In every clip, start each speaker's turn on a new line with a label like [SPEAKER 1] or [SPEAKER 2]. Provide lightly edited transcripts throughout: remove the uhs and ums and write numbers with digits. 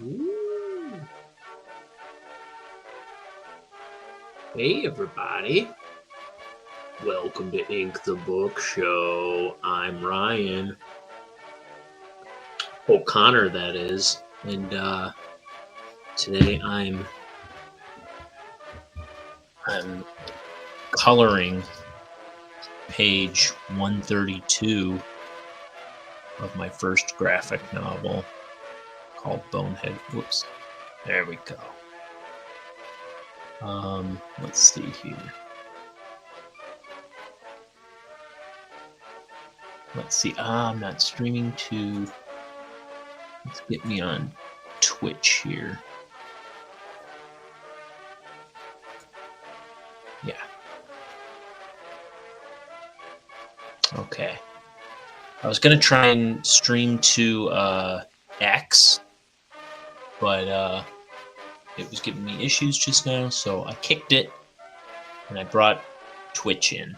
[SPEAKER 1] Ooh. Hey, everybody. Welcome to Ink the Book Show. I'm Ryan O'Connor, that is. And today I'm coloring page 132 of my first graphic novel called Bonehead. Whoops. There we go. Let's see here. Let's see. I'm not streaming to. Let's get me on Twitch here. Yeah. Okay. I was gonna try and stream to X, but it was giving me issues just now, so I kicked it and I brought Twitch in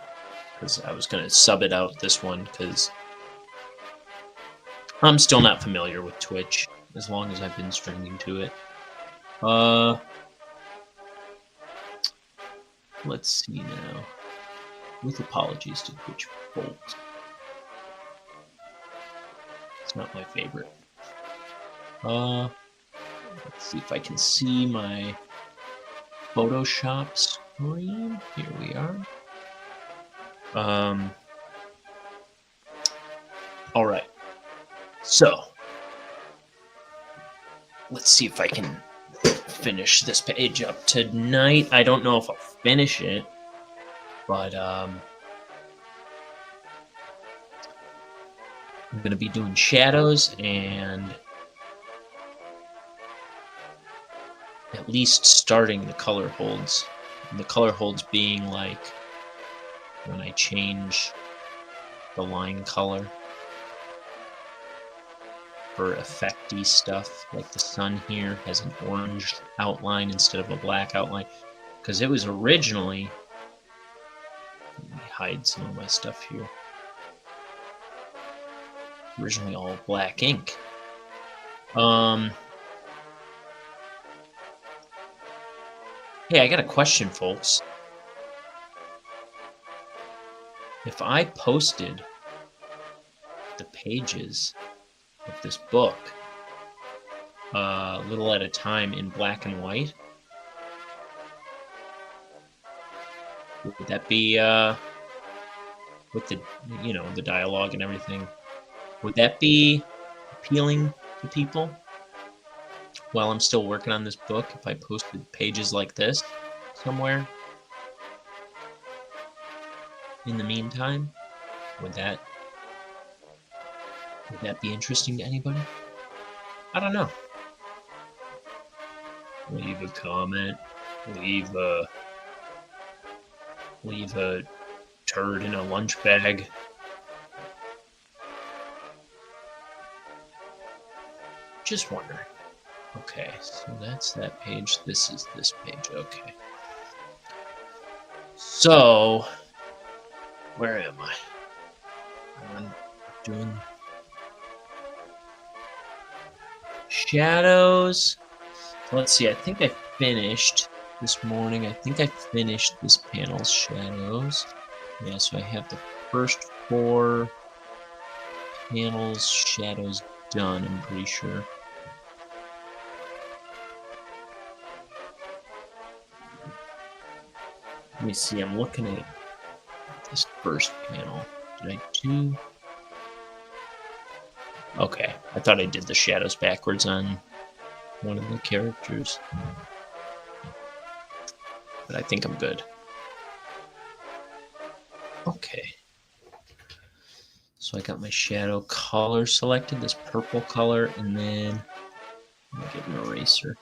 [SPEAKER 1] because I was gonna sub it out this one because I'm still not familiar with Twitch as long as I've been streaming to it. Let's see now. With apologies to Twitch folks. It's not my favorite. Let's see if I can see my Photoshop screen. Here we are. All right. So, let's see if I can finish this page up tonight. I don't know if I'll finish it, but I'm going to be doing shadows and at least starting the color holds. And the color holds being like when I change the line color for effecty stuff, like the sun here has an orange outline instead of a black outline, because it was originally, let me hide some of my stuff here, originally all black ink. Hey, I got a question, folks. If I posted the pages of this book a little at a time in black and white, would that be with the the dialogue and everything, would that be appealing to people while I'm still working on this book if I posted pages like this somewhere in the meantime? Would that be interesting to anybody? I don't know. Leave a comment. Leave a turd in a lunch bag. Just wondering. Okay, so that's that page. This is this page. Okay. So, where am I? I'm doing shadows. Let's see, I think I finished this morning. I think I finished this panel's shadows. Yeah, so I have the first 4 panels shadows done, I'm pretty sure. Let me see, I'm looking at this first panel. Did I do? Okay, I thought I did the shadows backwards on one of the characters, but I think I'm good. Okay, so I got my shadow color selected, this purple color, and then I'm gonna get an eraser.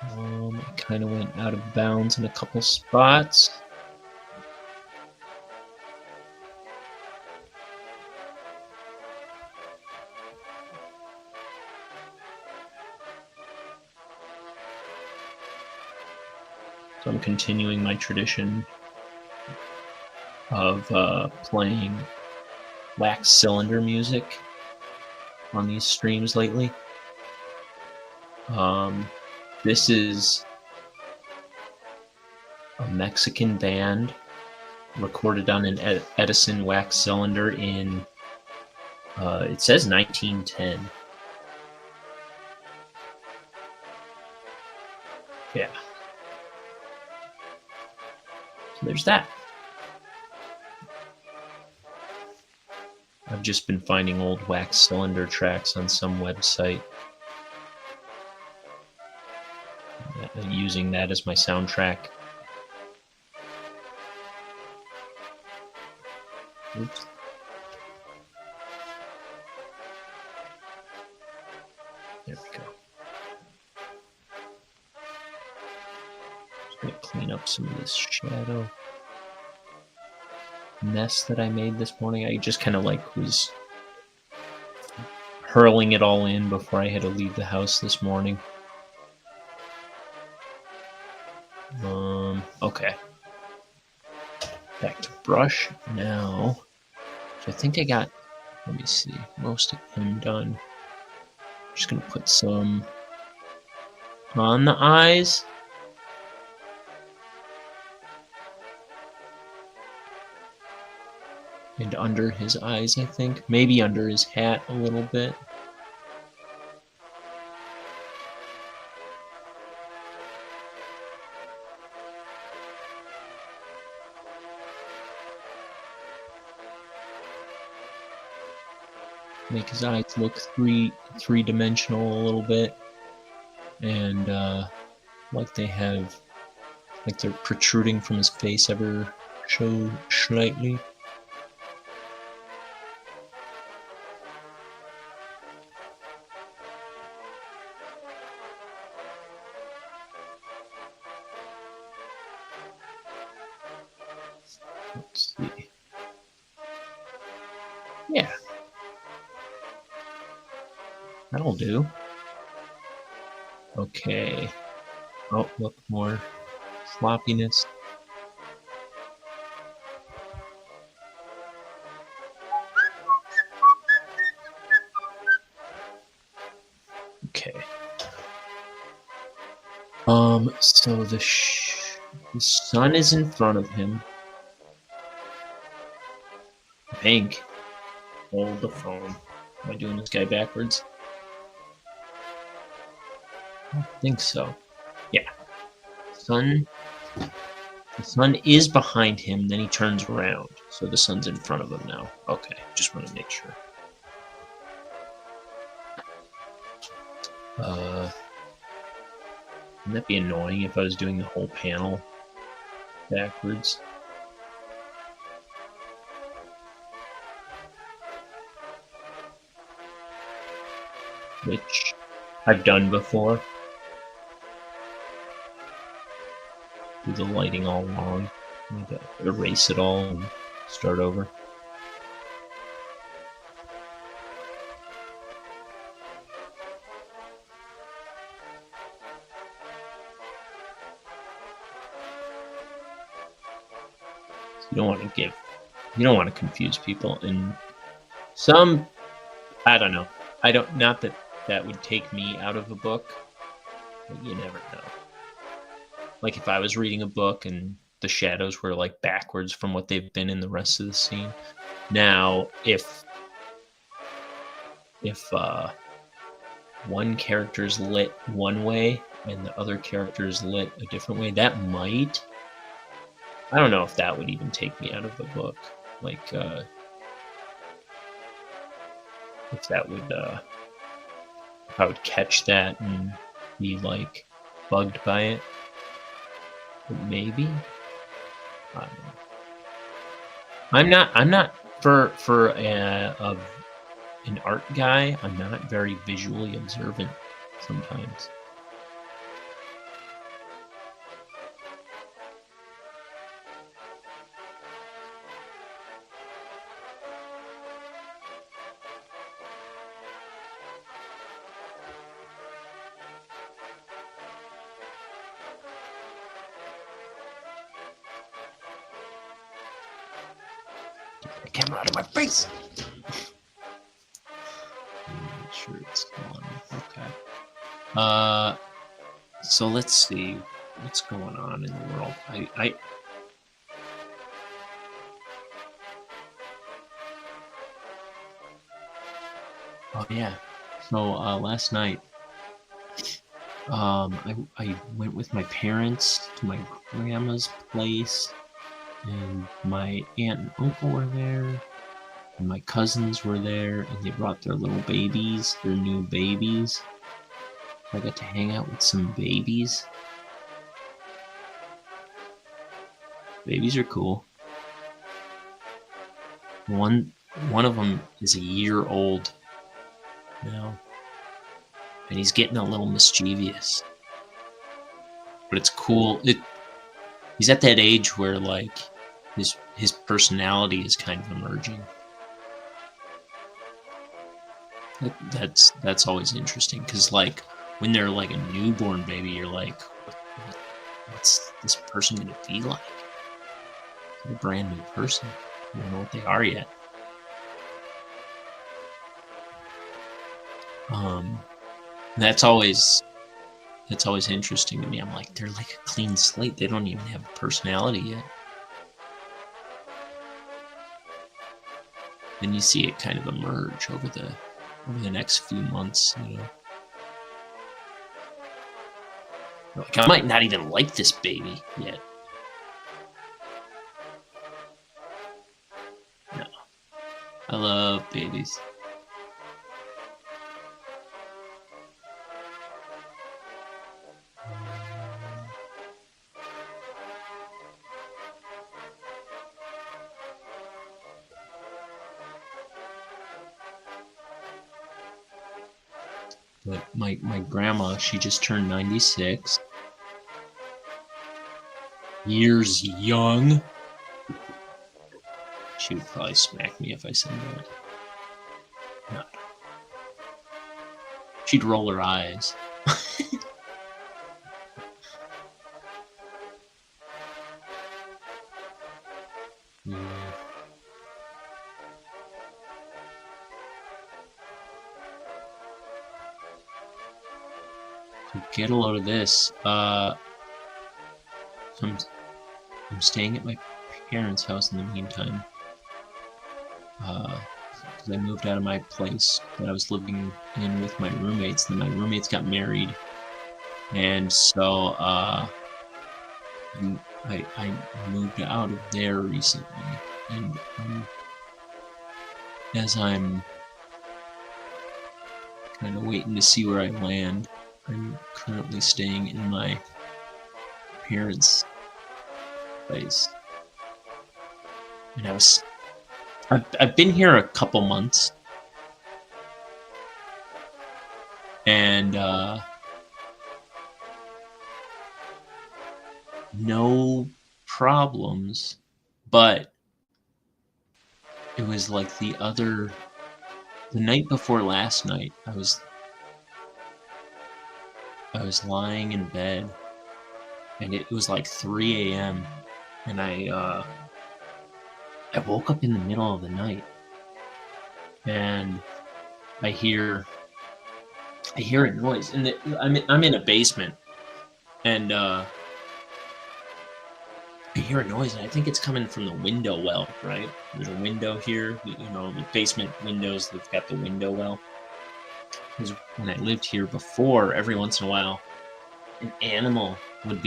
[SPEAKER 1] I kind of went out of bounds in a couple spots. So I'm continuing my tradition of playing wax cylinder music on these streams lately. This is a Mexican band recorded on an Edison wax cylinder in, it says 1910. Yeah. So there's that. I've just been finding old wax cylinder tracks on some website, using that as my soundtrack. Oops. There we go. Just gonna clean up some of this shadow mess that I made this morning. I just kind of like was hurling it all in before I had to leave the house this morning. Okay. Back to brush now. So I think I got, let me see, most of him done. I'm just gonna put some on the eyes. And under his eyes, I think. Maybe under his hat a little bit. Make his eyes look three-dimensional a little bit. And like they have, like they're protruding from his face ever so slightly. Let's see. Yeah. That'll do. Okay. Oh, look, more sloppiness. Okay. So the sun is in front of him. Pink. Hold the phone. Am I doing this guy backwards? I don't think so. Yeah. The sun is behind him, then he turns around. So the sun's in front of him now. Okay, just want to make sure. Wouldn't that be annoying if I was doing the whole panel backwards? Which I've done before. Do the lighting all along. Erase it all and start over. You don't want to confuse people. And some, I don't know. Not that would take me out of a book, but you never know. Like if I was reading a book and the shadows were like backwards from what they've been in the rest of the scene. Now, if one character's lit one way and the other character's lit a different way, that might, I don't know if that would even take me out of the book. Like, if that would, if I would catch that and be like bugged by it. But maybe. I don't know. I'm not for an art guy. I'm not very visually observant sometimes. Get the camera out of my face! Make sure it's on. Okay. So let's see what's going on in the world. Oh yeah. So last night, I went with my parents to my grandma's place, and my aunt and uncle were there, and my cousins were there, and they brought their little babies, their new babies. So I got to hang out with some babies. Babies are cool. One of them is a year old now, and he's getting a little mischievous. But it's cool. He's at that age where like his personality is kind of emerging. That's always interesting because like when they're like a newborn baby, you're like, what's this person gonna be like? They're a brand new person. You don't know what they are yet. That's always interesting to me. I'm like, they're like a clean slate. They don't even have a personality yet. Then you see it kind of emerge over the next few months, you know. Like, I might not even like this baby yet. No. I love babies. But my grandma, she just turned 96. Years young. She would probably smack me if I said that. No. She'd roll her eyes. Yeah. So get a load of this. So I'm staying at my parents' house in the meantime. Because I moved out of my place that I was living in with my roommates. Then my roommates got married, and so I moved out of there recently. And as I'm kind of waiting to see where I land, I'm currently staying in my parents' place. And I've been here a couple months, and no problems, but it was like the night before last night, I was lying in bed, and it was like 3 a.m. and I woke up in the middle of the night, and I hear a noise, and I'm in a basement, and I hear a noise, and I think it's coming from the window well, right? There's a window here, you know, the basement windows, they've got the window well. Because when I lived here before, every once in a while, an animal would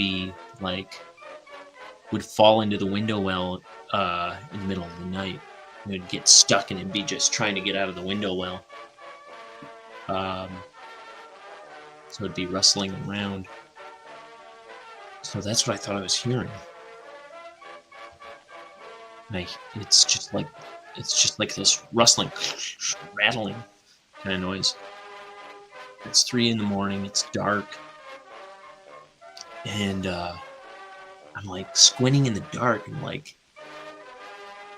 [SPEAKER 1] fall into the window well in the middle of the night. It would get stuck, and it'd be just trying to get out of the window well. So it'd be rustling around. So that's what I thought I was hearing. It's just like this rustling, rattling kind of noise. It's 3 a.m. It's dark, and I'm like squinting in the dark, and like,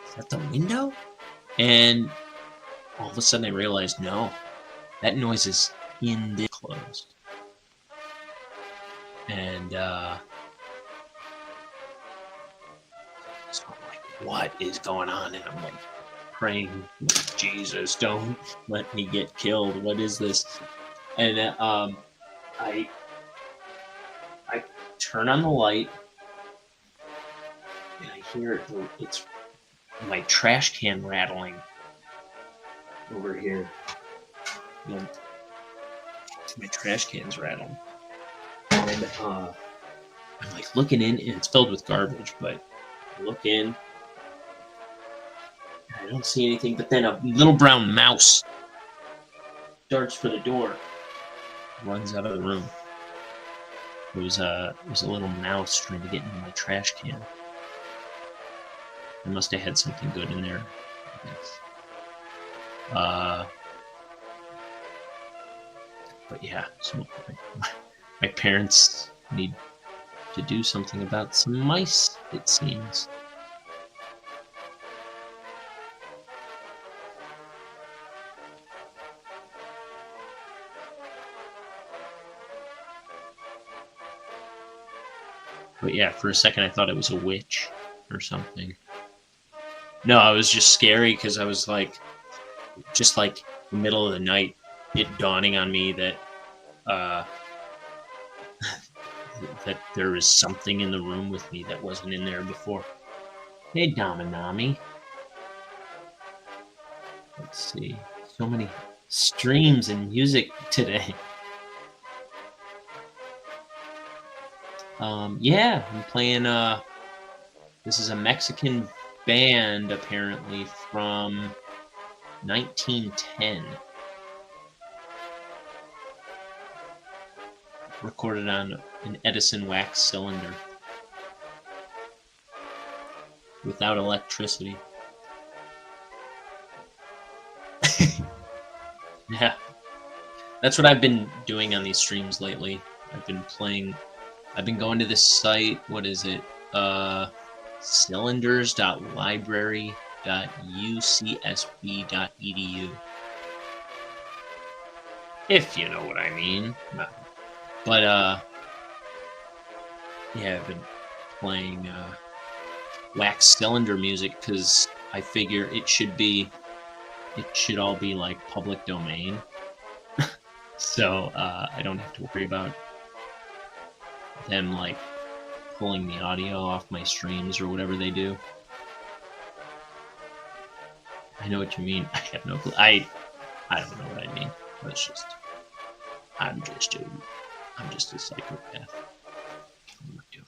[SPEAKER 1] is that the window? And all of a sudden I realized, no, that noise is in the closed. And So I'm like, what is going on? And I'm like praying, Jesus, don't let me get killed. What is this? And I I turn on the light and I hear it's my trash can rattling over here. You know, my trash can's rattling. And I'm like looking in, and it's filled with garbage, but I look in, I don't see anything, but then a little brown mouse darts for the door, runs out of the room. It was a little mouse trying to get into my trash can. I must have had something good in there, I guess. But yeah, so my parents need to do something about some mice, it seems. But yeah, for a second I thought it was a witch or something. No, I was just scary because I was like, just like the middle of the night, it dawning on me that that there was something in the room with me that wasn't in there before. Hey, Damanami. Let's see. So many streams and music today. Yeah, I'm playing, this is a Mexican band, apparently, from 1910. Recorded on an Edison wax cylinder. Without electricity. Yeah. That's what I've been doing on these streams lately. I've been going to this site, what is it? cylinders.library.ucsb.edu. If you know what I mean. But yeah, I've been playing wax cylinder music because I figure it should all be like public domain. So I don't have to worry about them like pulling the audio off my streams or whatever they do. I know what you mean. I have no clue. I don't know what I mean. It's just I'm just a psychopath. What am I doing?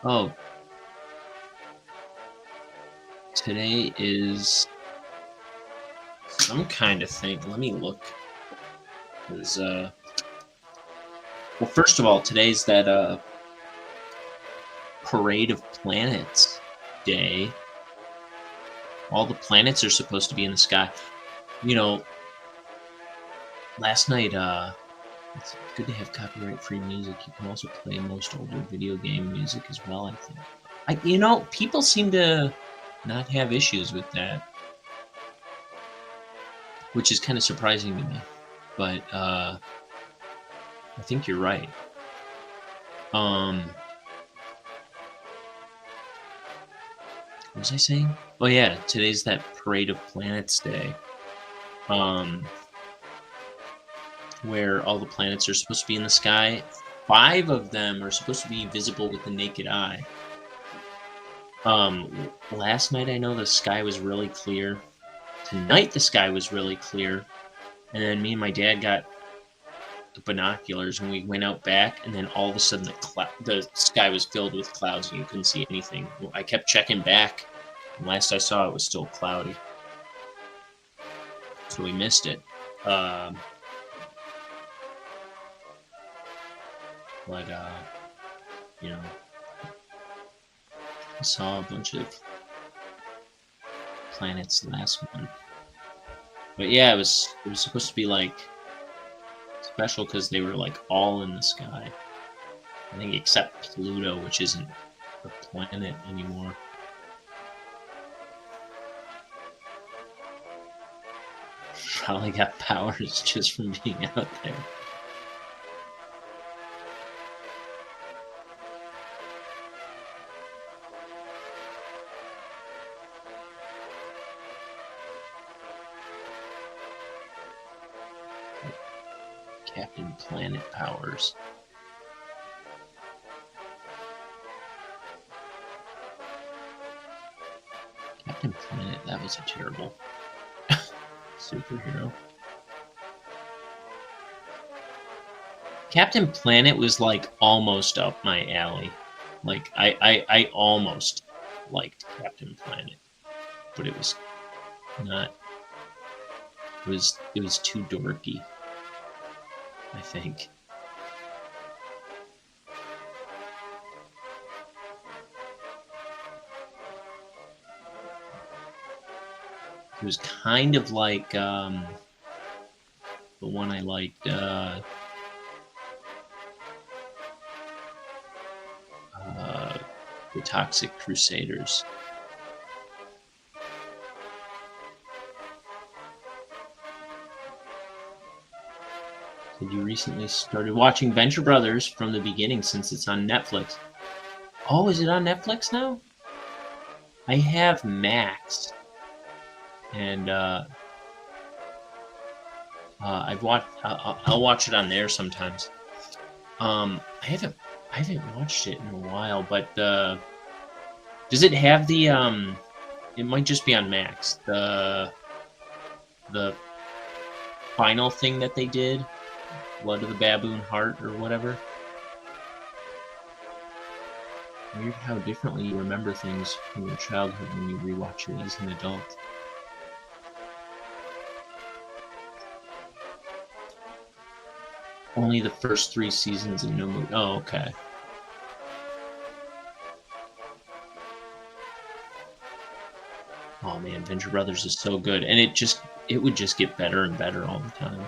[SPEAKER 1] Oh, today is some kind of thing. Let me look. Because, well, first of all, today's that Parade of Planets day. All the planets are supposed to be in the sky. You know, last night, it's good to have copyright-free music. You can also play most older video game music as well, I think. People seem to not have issues with that, which is kind of surprising to me. But I think you're right. What was I saying? Oh yeah, today's that Parade of Planets day. Where all the planets are supposed to be in the sky. 5 of them are supposed to be visible with the naked eye. Last night I know the sky was really clear. Tonight the sky was really clear. And then me and my dad got the binoculars and we went out back, and then all of a sudden the sky was filled with clouds and you couldn't see anything. I kept checking back, and last I saw it was still cloudy. So we missed it. But, I saw a bunch of planets last month. But yeah, it was supposed to be like special because they were like all in the sky. I think except Pluto, which isn't a planet anymore. probably got powers just from being out there. Captain Planet powers. Captain Planet, that was a terrible superhero. Captain Planet was like almost up my alley. Like I almost liked Captain Planet, but it was not. It was too dorky, I think. It was kind of like the one I liked. The Toxic Crusaders. Said you recently started watching Venture Brothers from the beginning since it's on Netflix. Oh, is it on Netflix now? I have Max, and I've watched. I'll watch it on there sometimes. I haven't watched it in a while, but does it have the it might just be on Max, the final thing that they did, Blood of the Baboon Heart or whatever. Weird how differently you remember things from your childhood when you rewatch it as an adult. Only the first 3 seasons and no movie. Oh, okay. Oh man, Venture Brothers is so good, and it would just get better and better all the time.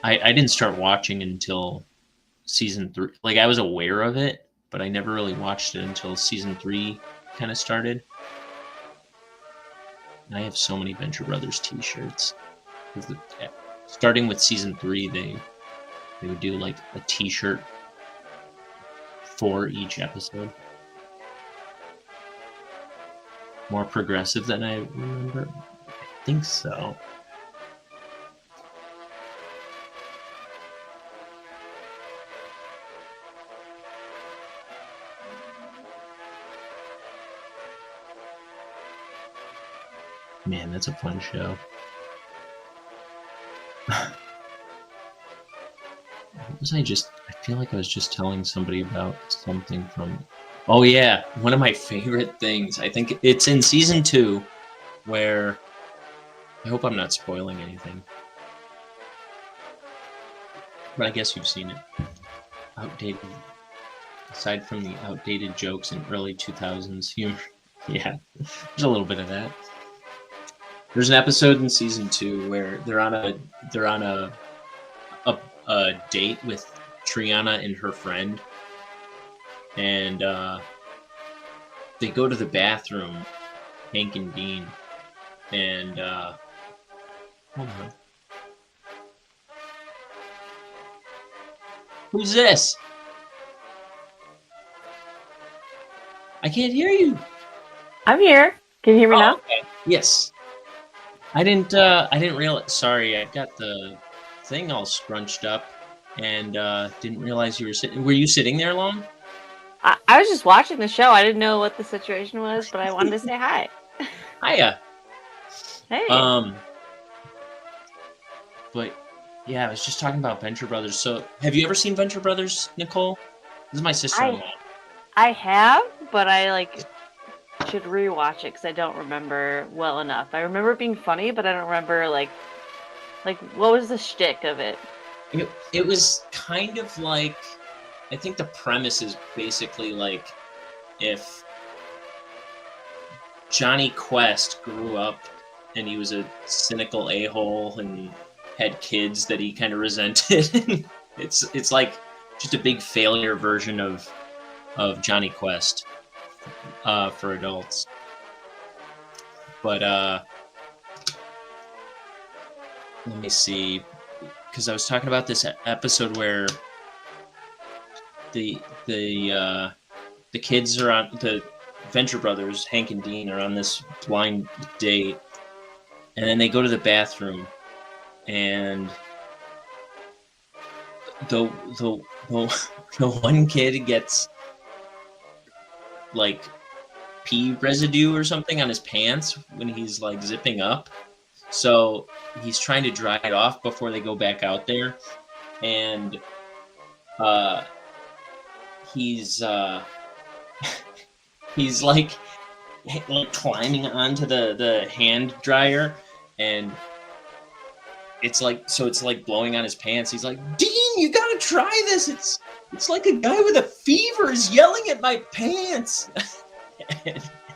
[SPEAKER 1] I didn't start watching until season 3. Like, I was aware of it, but I never really watched it until season 3 kind of started. And I have so many Venture Brothers t-shirts. Starting with season 3, they would do like a t-shirt for each episode. More progressive than I remember. I think so. Man, that's a fun show. What was I feel like I was just telling somebody about something from... Oh yeah, one of my favorite things. I think it's in season 2, where... I hope I'm not spoiling anything. But I guess you've seen it. Outdated. Aside from the outdated jokes in early 2000s humor. Yeah, there's a little bit of that. There's an episode in season 2 where they're on a date with Triana and her friend, and they go to the bathroom, Hank and Dean, and hold on. Who's this? I can't hear you.
[SPEAKER 2] I'm here. Can you hear me now?
[SPEAKER 1] Okay. Yes. I didn't realize. Sorry, I got the thing all scrunched up, and didn't realize you were sitting. Were you sitting there long?
[SPEAKER 2] I was just watching the show. I didn't know what the situation was, but I wanted to say hi.
[SPEAKER 1] Hiya.
[SPEAKER 2] Hey.
[SPEAKER 1] But yeah, I was just talking about Venture Brothers. So, have you ever seen Venture Brothers, Nicole? This is my sister-in-law.
[SPEAKER 2] I have, but I should rewatch it because I don't remember well enough. I remember it being funny, but I don't remember like what was the shtick of it?
[SPEAKER 1] It was kind of like, I think the premise is basically like if Johnny Quest grew up and he was a cynical a-hole and had kids that he kind of resented. It's like just a big failure version of Johnny Quest for adults. But let me see, because I was talking about this episode where the kids are on the Venture Brothers, Hank and Dean are on this blind date, and then they go to the bathroom, and the the one kid gets like pee residue or something on his pants when he's like zipping up. So he's trying to dry it off before they go back out there, and he's he's like climbing onto the hand dryer, and it's like blowing on his pants. He's like, Dean, you gotta try this. It's like a guy with a fever is yelling at my pants.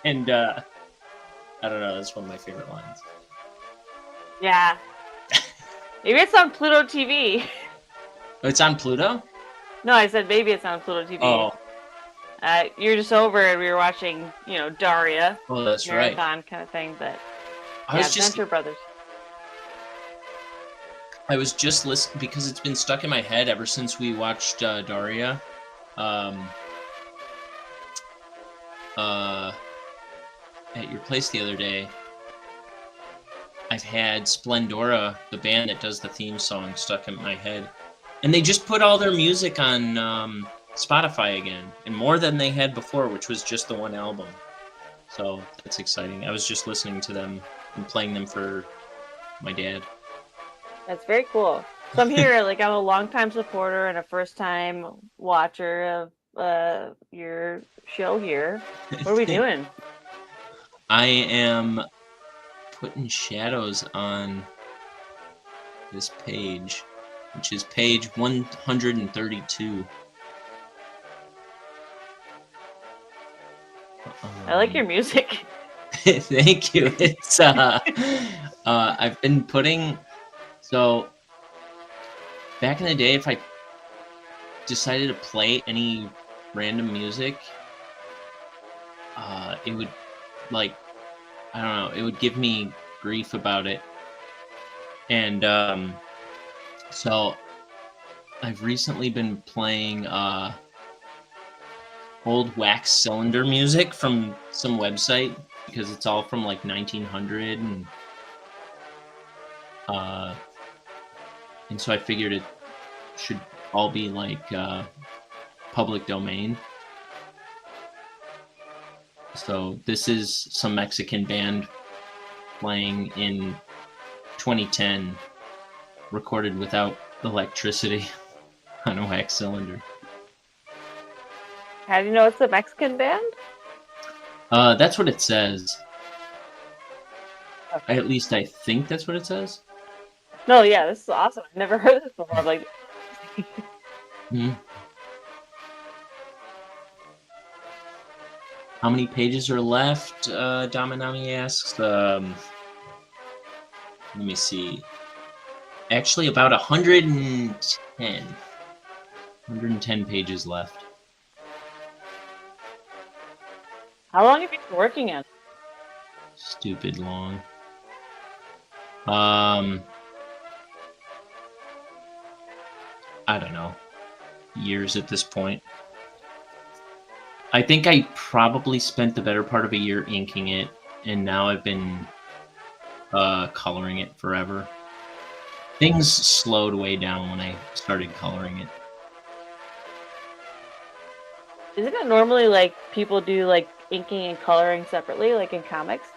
[SPEAKER 1] and I don't know. That's one of my favorite lines.
[SPEAKER 2] Yeah. Maybe it's on Pluto TV.
[SPEAKER 1] Oh, it's on Pluto?
[SPEAKER 2] No, I said maybe it's on Pluto TV.
[SPEAKER 1] Oh.
[SPEAKER 2] You're just over and we were watching, Daria.
[SPEAKER 1] Oh, that's
[SPEAKER 2] marathon
[SPEAKER 1] right.
[SPEAKER 2] kind of thing, but
[SPEAKER 1] Venture
[SPEAKER 2] Brothers.
[SPEAKER 1] I was just listening because it's been stuck in my head ever since we watched Daria. At your place the other day. I've had Splendora, the band that does the theme song, stuck in my head. And they just put all their music on Spotify again, and more than they had before, which was just the one album. So that's exciting. I was just listening to them and playing them for my dad. That's
[SPEAKER 2] very cool. So I'm here, I'm a longtime supporter and a first-time watcher of your show here. What are we doing?
[SPEAKER 1] I am putting shadows on this page, which is page 132.
[SPEAKER 2] I like your music.
[SPEAKER 1] Thank you. It's I've been putting, so back in the day, if I decided to play any random music, it would I don't know, it would give me grief about it. And so I've recently been playing old wax cylinder music from some website, because it's all from 1900, and so I figured it should all be public domain. So this is some Mexican band playing in 2010, recorded without electricity on a wax cylinder.
[SPEAKER 2] How do you know it's a Mexican band?
[SPEAKER 1] That's what it says.
[SPEAKER 2] Okay.
[SPEAKER 1] At least I think that's what it says.
[SPEAKER 2] No, yeah, this is awesome. I've never heard this before.
[SPEAKER 1] Mm-hmm. How many pages are left? Damanami asks. Let me see. Actually, about 110. 110 pages left.
[SPEAKER 2] How long have you been working on?
[SPEAKER 1] Stupid long. I don't know. Years at this point. I think I probably spent the better part of a year inking it, and now I've been coloring it forever. Things slowed way down when I started coloring it.
[SPEAKER 2] Isn't it normally people do inking and coloring separately, like in comics?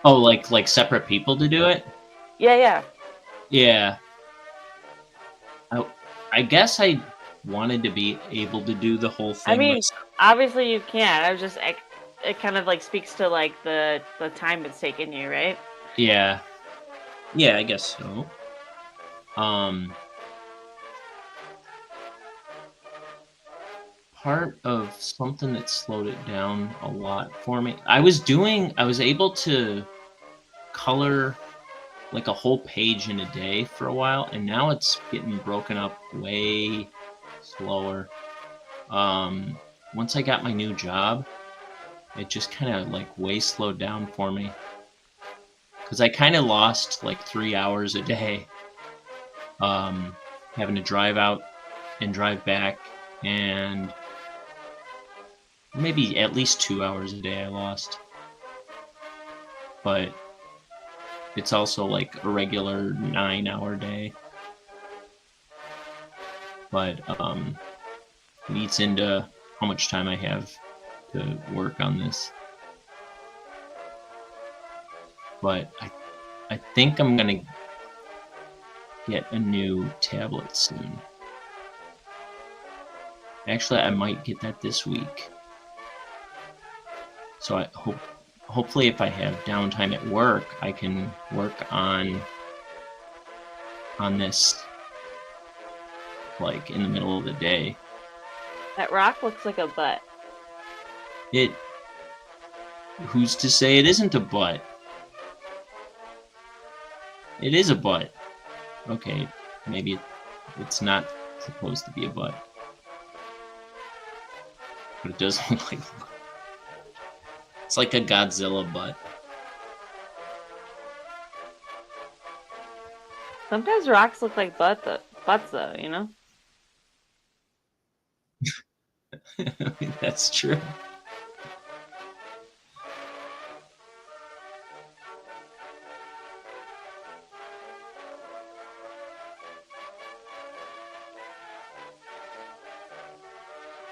[SPEAKER 1] Oh, like separate people to do it?
[SPEAKER 2] Yeah.
[SPEAKER 1] Yeah. I guess I wanted to be able to do the whole thing.
[SPEAKER 2] I mean, obviously you can. I was just it kind of speaks to the time it's taken you, right?
[SPEAKER 1] Yeah, I guess so. Part of something that slowed it down a lot for me. I was able to color a whole page in a day for a while, and now it's getting broken up way slower. Once I got my new job, it just kind of like way slowed down for me. Because I kind of lost like 3 hours a day, having to drive out and drive back, and maybe at least 2 hours a day I lost. But it's also like a regular 9-hour day. But it eats into how much time I have to work on this. But I think I'm gonna get a new tablet soon. Actually, I might get that this week. So I hopefully if I have downtime at work, I can work on this like in the middle of the day.
[SPEAKER 2] That rock looks like a butt.
[SPEAKER 1] Who's to say it isn't a butt? It is a butt. Okay, maybe it's not supposed to be a butt. But it does look like a butt. It's like a Godzilla butt.
[SPEAKER 2] Sometimes rocks look like butts though, you know?
[SPEAKER 1] That's true.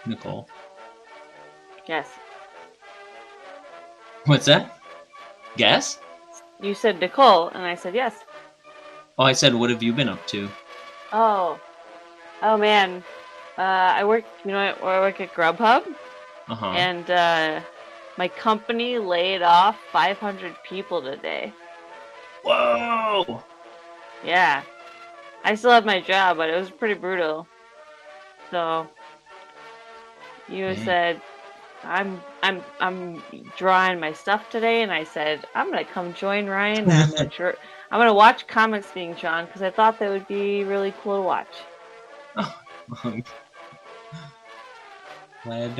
[SPEAKER 1] Nicole.
[SPEAKER 2] Yes.
[SPEAKER 1] What's that? Guess?
[SPEAKER 2] You said Nicole, and I said yes.
[SPEAKER 1] Oh, I said, what have you been up to?
[SPEAKER 2] Oh man. I work, I work at Grubhub, and my company laid off 500 people today.
[SPEAKER 1] Whoa!
[SPEAKER 2] Yeah. I still have my job, but it was pretty brutal. So you said I'm drawing my stuff today, and I said I'm gonna come join Ryan. And I'm gonna watch comics being drawn because I thought that would be really cool to watch.
[SPEAKER 1] Oh, glad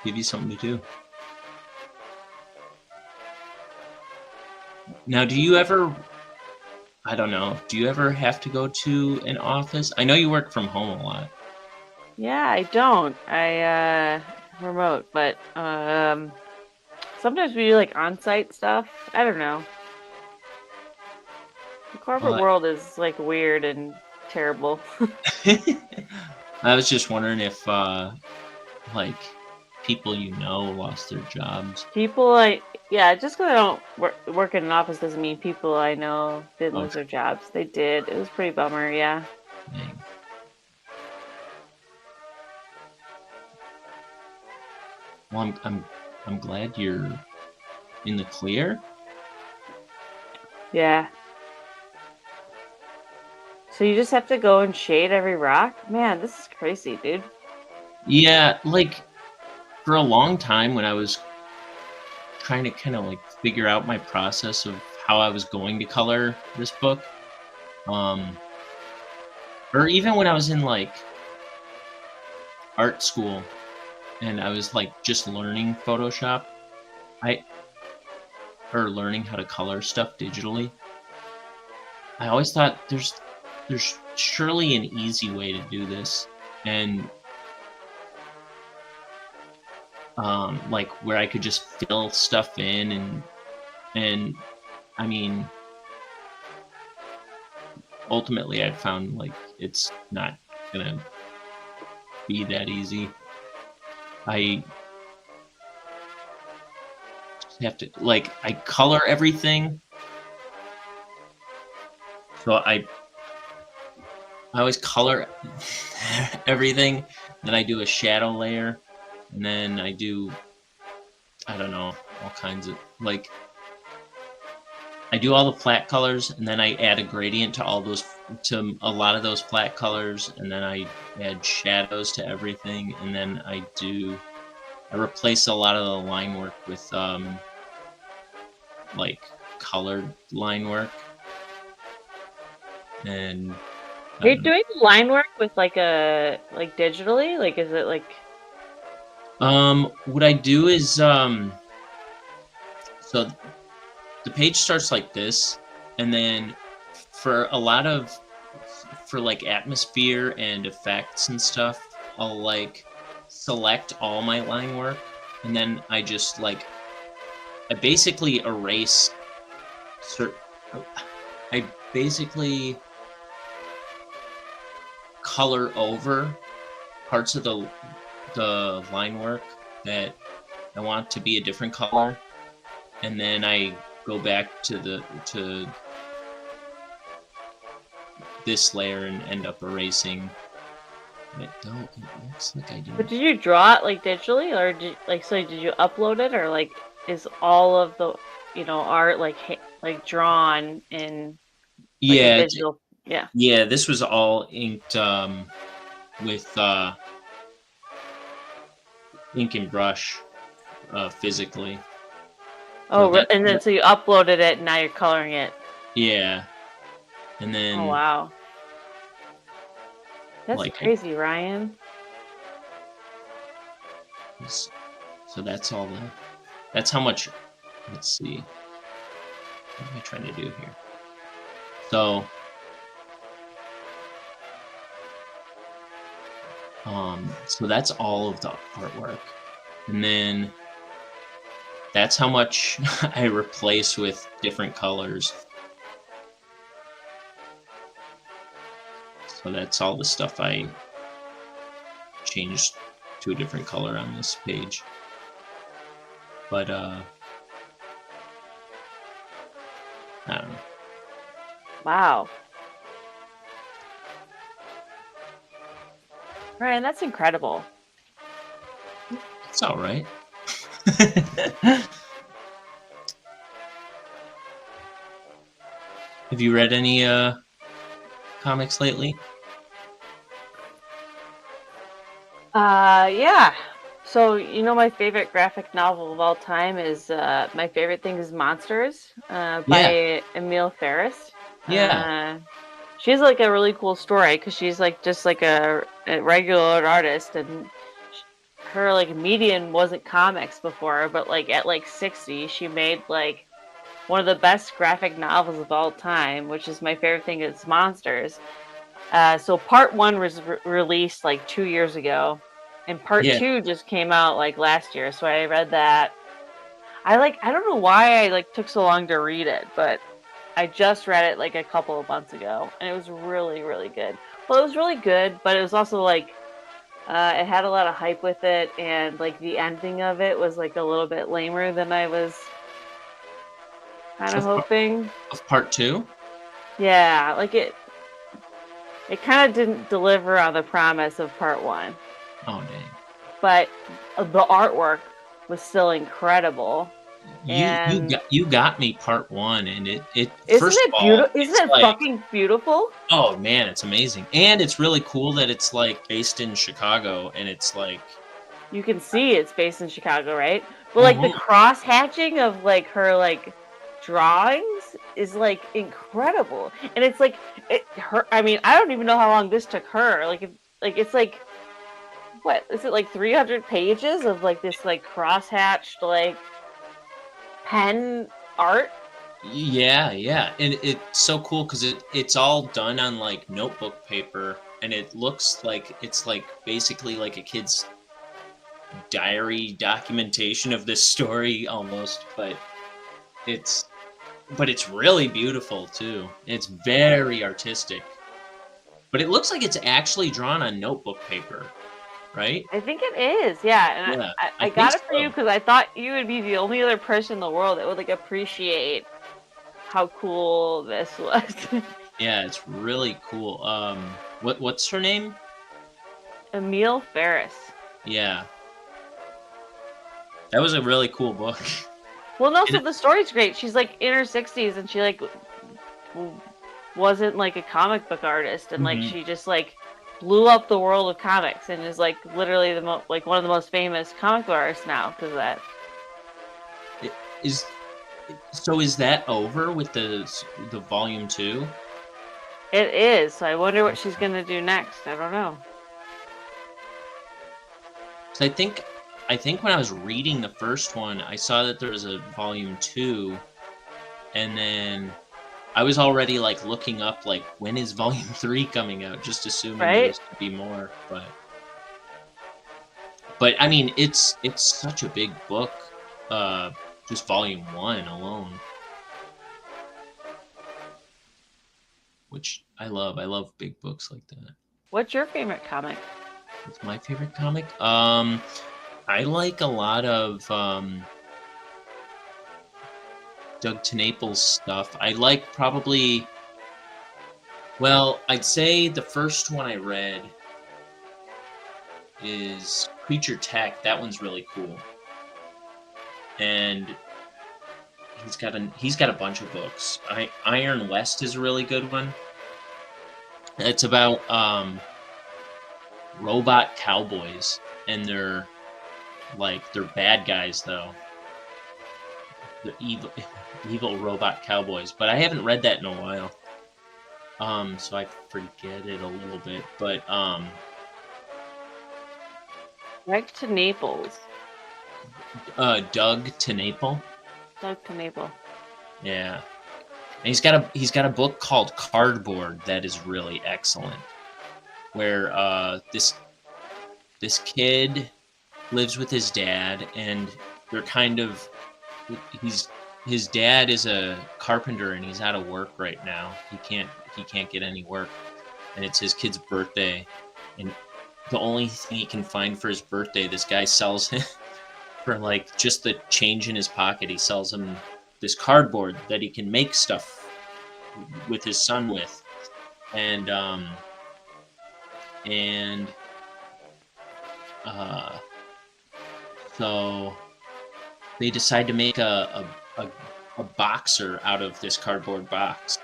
[SPEAKER 1] give you something to do. Now, do you ever? I don't know. Do you ever have to go to an office? I know you work from home a lot.
[SPEAKER 2] Yeah, I don't. I remote, but sometimes we do like on-site stuff. I don't know. The corporate world is like weird and terrible.
[SPEAKER 1] I was just wondering if like people lost their jobs.
[SPEAKER 2] Yeah, just because I don't work in an office doesn't mean people I know didn't lose their jobs. They did. It was pretty bummer, yeah.
[SPEAKER 1] Dang. Well, I'm glad you're in the clear.
[SPEAKER 2] Yeah. So you just have to go and shade every rock? Man, this is crazy, dude.
[SPEAKER 1] Yeah, like for a long time when I was trying to kind of like figure out my process of how I was going to color this book, or even when I was in like art school and I was like just learning Photoshop, or learning how to color stuff digitally, I always thought there's surely an easy way to do this, and like where I could just fill stuff in, and I mean, ultimately I found like it's not gonna be that easy. I just have to I color everything, so I always color everything, then I do a shadow layer, and then I do, I don't know, all kinds of I do all the flat colors, and then I add a gradient to a lot of those flat colors, and then I add shadows to everything, and then I replace a lot of the line work with like colored line work, and I
[SPEAKER 2] You're
[SPEAKER 1] don't
[SPEAKER 2] doing line work with like digitally? Like is it like
[SPEAKER 1] know. What I do is so the page starts like this, and then for a lot of for like atmosphere and effects and stuff, I'll like select all my line work, and then I basically erase cer- I basically color over parts of the line work that I want to be a different color, and then I go back to this layer and end up erasing it. Though it looks like I
[SPEAKER 2] but
[SPEAKER 1] didn't.
[SPEAKER 2] did you draw it like digitally or did you upload it or like is all of the art like like drawn in like a
[SPEAKER 1] Yeah,
[SPEAKER 2] digital yeah.
[SPEAKER 1] yeah. This was all inked with ink and brush physically. So
[SPEAKER 2] Oh, and then so you uploaded it and now you're coloring it.
[SPEAKER 1] yeah, and
[SPEAKER 2] Oh
[SPEAKER 1] then
[SPEAKER 2] wow. That's
[SPEAKER 1] like
[SPEAKER 2] crazy, Ryan.
[SPEAKER 1] so that's how much. Let's see. What am I trying to do here? So so that's all of the artwork, and then that's how much I replace with different colors. So that's all the stuff I changed to a different color on this page. But I don't know.
[SPEAKER 2] Wow. Ryan, that's incredible.
[SPEAKER 1] It's all right. Have you read any comics lately?
[SPEAKER 2] Yeah. So, my favorite graphic novel of all time is My Favorite Thing is Monsters
[SPEAKER 1] Yeah,
[SPEAKER 2] by Emile Ferris.
[SPEAKER 1] yeah,
[SPEAKER 2] She has like a really cool story because she's like just like a regular artist and her like median wasn't comics before, but like at like 60, she made like one of the best graphic novels of all time, which is My Favorite Thing is Monsters. So part one was released like 2 years ago, and part
[SPEAKER 1] yeah.
[SPEAKER 2] two just came out like last year. So I read that. I don't know why I like took so long to read it, but I just read it like a couple of months ago, and it was really really good. Well, it was really good, but it was also like it had a lot of hype with it, and like the ending of it was like a little bit lamer than I was kind of
[SPEAKER 1] Of,
[SPEAKER 2] hoping.
[SPEAKER 1] of part two?
[SPEAKER 2] Yeah, like it kind of didn't deliver on the promise of part one.
[SPEAKER 1] Oh dang.
[SPEAKER 2] But the artwork was still incredible. And
[SPEAKER 1] You got me part one, and it
[SPEAKER 2] isn't
[SPEAKER 1] first of
[SPEAKER 2] it
[SPEAKER 1] all,
[SPEAKER 2] beautiful? Isn't
[SPEAKER 1] it's
[SPEAKER 2] it
[SPEAKER 1] like,
[SPEAKER 2] fucking beautiful?
[SPEAKER 1] oh man, it's amazing. And it's really cool that it's like based in Chicago, and it's like
[SPEAKER 2] You can see it's based in Chicago, right? But like the
[SPEAKER 1] mhm.
[SPEAKER 2] cross hatching of like her like drawings is like incredible. And it's like her I mean, I don't even know how long this took her. It's like what? Is it like 300 pages of like this like cross hatched like pen art?
[SPEAKER 1] Yeah, yeah. And it's so cool because it's all done on like notebook paper, and it looks like it's like basically like a kid's diary documentation of this story almost, it's but it's really beautiful too. It's very artistic. But it looks like it's actually drawn on notebook paper, right?
[SPEAKER 2] I think it is, yeah, and
[SPEAKER 1] Yeah,
[SPEAKER 2] I
[SPEAKER 1] I think
[SPEAKER 2] got it for you
[SPEAKER 1] so.
[SPEAKER 2] because I thought you would be the only other person in the world that would like appreciate how cool this was.
[SPEAKER 1] Yeah, it's really cool. What's her name?
[SPEAKER 2] Emile Ferris.
[SPEAKER 1] Yeah, that was a really cool book.
[SPEAKER 2] Well, no,
[SPEAKER 1] And
[SPEAKER 2] so the story's great. She's like in her 60s and she like w- wasn't like a comic book artist and like
[SPEAKER 1] mhm.
[SPEAKER 2] she just like blew up the world of comics and is like literally like one of the most famous comic book artists now because of that.
[SPEAKER 1] Is so is that over with the volume two?
[SPEAKER 2] It is. So I wonder what she's gonna do next. I don't know.
[SPEAKER 1] So I think when I was reading the first one, I saw that there was a volume 2, and then I was already like looking up like when is volume 3 coming out, just assuming there
[SPEAKER 2] Right?
[SPEAKER 1] was to be more. But I mean, it's such a big book, just volume 1 alone, which I love. I love big books like that.
[SPEAKER 2] What's your favorite comic?
[SPEAKER 1] It's my favorite comic. I like a lot of Doug TenNapel's stuff. I like probably, well, I'd say the first one I read is Creature Tech. That one's really cool, and he's got a bunch of books. Iron West is a really good one. It's about robot cowboys, and they're bad guys though. They're evil robot cowboys. But I haven't read that in a while. So I forget it a little bit. But
[SPEAKER 2] Back to Naples.
[SPEAKER 1] Doug TenNapel.
[SPEAKER 2] Doug to Naples.
[SPEAKER 1] Yeah. And he's got a book called Cardboard that is really excellent. Where this kid lives with his dad, and they're kind of his dad is a carpenter, and he's out of work right now. He can't get any work, and it's his kid's birthday, and the only thing he can find for his birthday, this guy sells him for like just the change in his pocket. He sells him this cardboard that he can make stuff with his son with, and and so they decide to make a boxer out of this cardboard box,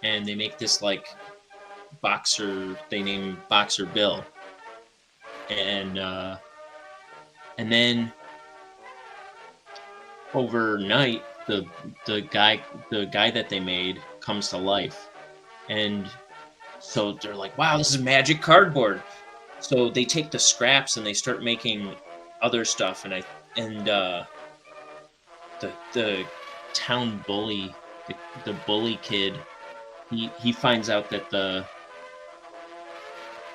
[SPEAKER 1] and they make this like boxer. They name Boxer Bill, and then overnight the guy that they made comes to life, and so they're like, wow, this is magic cardboard. So they take the scraps and they start making other stuff, and the town bully, the bully kid, he finds out that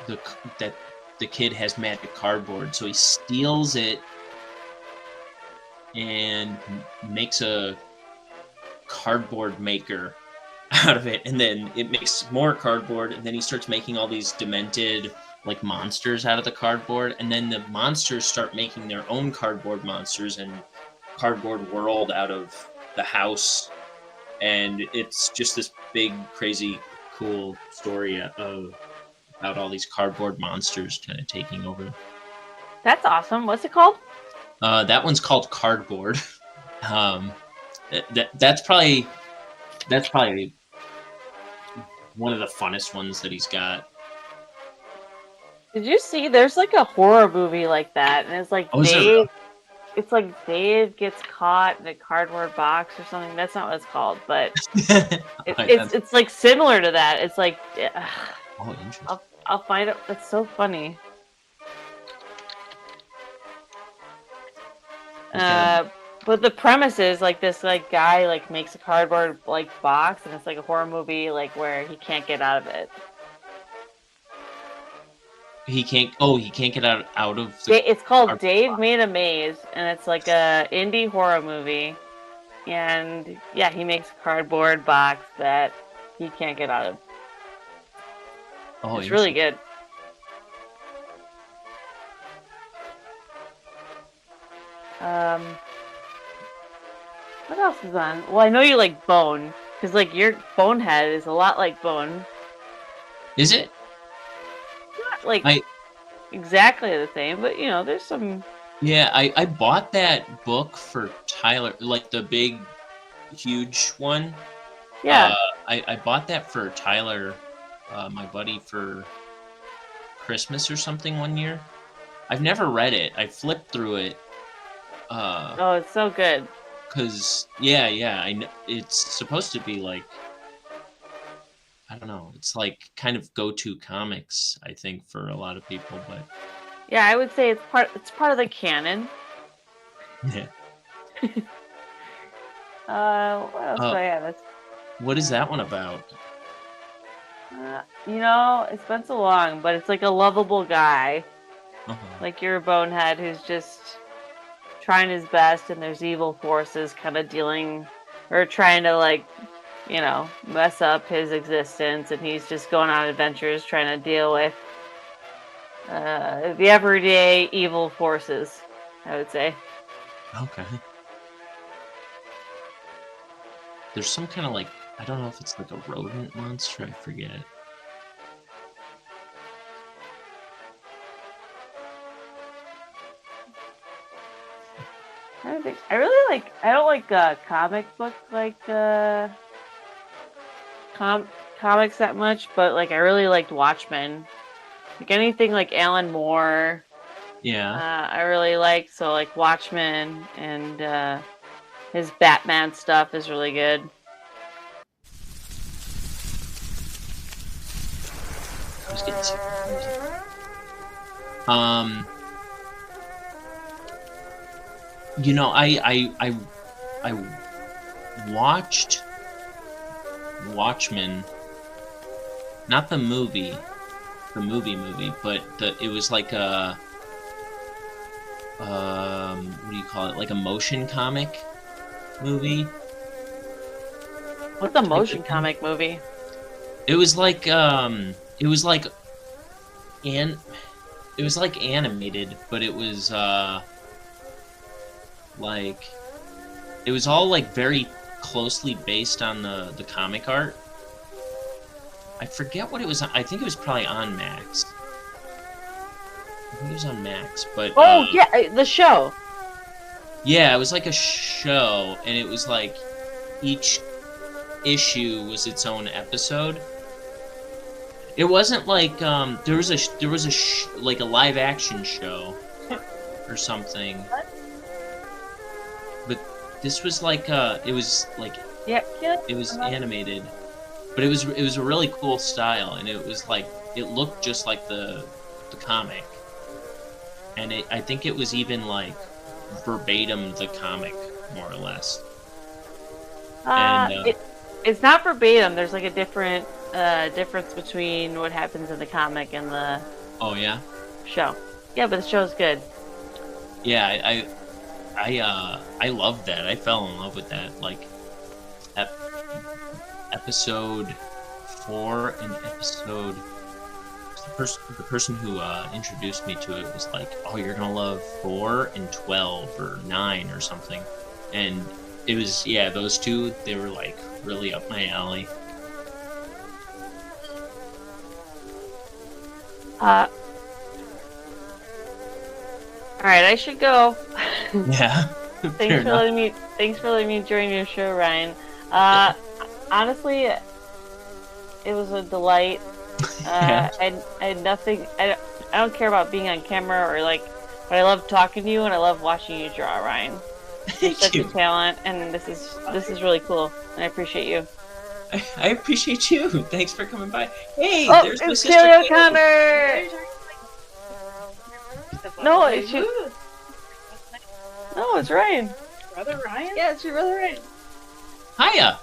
[SPEAKER 1] that the kid has magic cardboard, so he steals it and makes a cardboard maker out of it, and then it makes more cardboard, and then he starts making all these demented like monsters out of the cardboard, and then the monsters start making their own cardboard monsters and cardboard world out of the house, and it's just this big crazy cool story about all these cardboard monsters kind of taking over.
[SPEAKER 2] That's awesome. What's it called?
[SPEAKER 1] That one's called Cardboard. um, that's probably one of the funnest ones that he's got.
[SPEAKER 2] Did you see? There's like a horror movie like that, and it's like Dave. It's like Dave gets caught in a cardboard box or something. That's not what it's called, but it's like similar to that. It's like,
[SPEAKER 1] oh, interesting.
[SPEAKER 2] I'll find it. That's so funny. But the premise is like this like guy like makes a cardboard like box, and it's like a horror movie like where he can't get out of it.
[SPEAKER 1] He can't. Oh, he can't get out of.
[SPEAKER 2] It's called Dave Made a Maze, and it's like a indie horror movie. And yeah, he makes a cardboard box that he can't get out of.
[SPEAKER 1] Oh,
[SPEAKER 2] it's really good. What else is on? Well, I know you like Bone, because like your Bonehead is a lot like Bone.
[SPEAKER 1] Is it?
[SPEAKER 2] Not like exactly the same, but you know, there's some.
[SPEAKER 1] Yeah, I bought that book for Tyler, like the big, huge one.
[SPEAKER 2] Yeah.
[SPEAKER 1] I bought that for Tyler, my buddy, for Christmas or something one year. I've never read it. I flipped through it.
[SPEAKER 2] Oh, it's so good.
[SPEAKER 1] Cause yeah, I know it's supposed to be like I don't know. It's like kind of go-to comics, I think, for a lot of people. But
[SPEAKER 2] Yeah, I would say it's part of the canon.
[SPEAKER 1] yeah.
[SPEAKER 2] What else do
[SPEAKER 1] Uh,
[SPEAKER 2] I have?
[SPEAKER 1] what is that one about?
[SPEAKER 2] It's been so long, but it's like a lovable guy,
[SPEAKER 1] Uh-huh.
[SPEAKER 2] like you're a bonehead who's just trying his best, and there's evil forces kind of dealing or trying to mess up his existence, and he's just going on adventures trying to deal with the everyday evil forces, I would say.
[SPEAKER 1] Okay. There's some kind of like I don't know if it's like a rodent monster. I forget.
[SPEAKER 2] I don't think I really like. I don't like comic book com comics that much, but like I really liked Watchmen. Like anything like Alan Moore,
[SPEAKER 1] Yeah.
[SPEAKER 2] I really like. So like Watchmen and his Batman stuff is really good.
[SPEAKER 1] I was getting sick. Um, I watched Watchmen, not the movie, but it was like a what do you call it? Like a motion comic movie
[SPEAKER 2] What's a
[SPEAKER 1] type of
[SPEAKER 2] motion
[SPEAKER 1] thing.
[SPEAKER 2] comic movie?
[SPEAKER 1] It was like an it was like animated, but it was like it was all like very closely based on the comic art. I forget what it was. I think it was probably on Max. I think it was on Max, but
[SPEAKER 2] Oh yeah, the show.
[SPEAKER 1] yeah, it was like a show, and it was like each issue was its own episode. It wasn't like there was like a live action show or something, but this was like it was like
[SPEAKER 2] Yeah, yeah.
[SPEAKER 1] it was animated, but it was a really cool style, and it was like it looked just like the comic, and I think it was even like verbatim the comic more or less. And
[SPEAKER 2] It's not verbatim. There's like a different difference between what happens in the comic and the
[SPEAKER 1] oh yeah,
[SPEAKER 2] show. Yeah, but the show's good.
[SPEAKER 1] yeah, I loved that. I fell in love with that. Like ep- episode 4 and episode the person who introduced me to it was like, "Oh, you're gonna love 4 and 12 or 9 or something," and it was yeah, those two they were like really up my alley.
[SPEAKER 2] Uh, all right, I should go.
[SPEAKER 1] Yeah, fair
[SPEAKER 2] Thanks for
[SPEAKER 1] enough.
[SPEAKER 2] letting me. Thanks for letting me join your show, Ryan. Uh, Honestly, it was a delight.
[SPEAKER 1] Yeah,
[SPEAKER 2] I had nothing. I don't care about being on camera or like, but I love talking to you and I love watching you draw, Ryan. You're
[SPEAKER 1] thank
[SPEAKER 2] such a
[SPEAKER 1] you.
[SPEAKER 2] talent, and this is really cool, and I appreciate you.
[SPEAKER 1] I appreciate you. Thanks for coming by. Hey,
[SPEAKER 2] Oh,
[SPEAKER 1] there's my
[SPEAKER 2] it's
[SPEAKER 1] sister.
[SPEAKER 2] Kaylee
[SPEAKER 1] Kaylee.
[SPEAKER 2] O'Connor. No, it's your, no, it's Ryan.
[SPEAKER 3] Brother Ryan?
[SPEAKER 2] Yeah, it's your brother Ryan.
[SPEAKER 1] Hiya.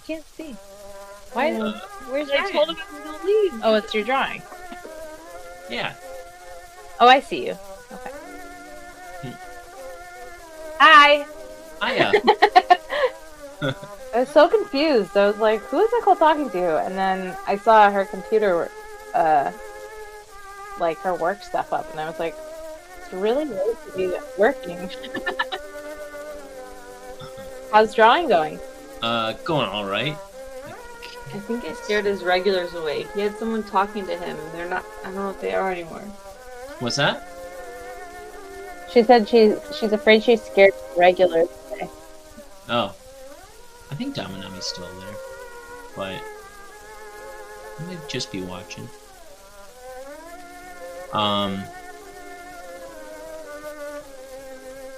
[SPEAKER 3] Can't see. Why? Where's
[SPEAKER 2] I
[SPEAKER 3] Ryan?
[SPEAKER 2] told him I was gonna leave.
[SPEAKER 3] Oh, it's your drawing.
[SPEAKER 1] Yeah.
[SPEAKER 3] Oh, I see you. Okay.
[SPEAKER 2] Hi.
[SPEAKER 1] Hiya.
[SPEAKER 3] I was so confused. I was like, "Who is Nicole talking to?" And then I saw her computer, like her work stuff up, and I was like, "It's really late to be working." How's drawing going?
[SPEAKER 1] Going all right.
[SPEAKER 2] I think it scared his regulars away. He had someone talking to him, and they're not. I don't know if they are anymore.
[SPEAKER 1] What's that?
[SPEAKER 3] She said she's afraid she's scared of regulars today.
[SPEAKER 1] Oh, I think Damanami's still there, but I might just be watching.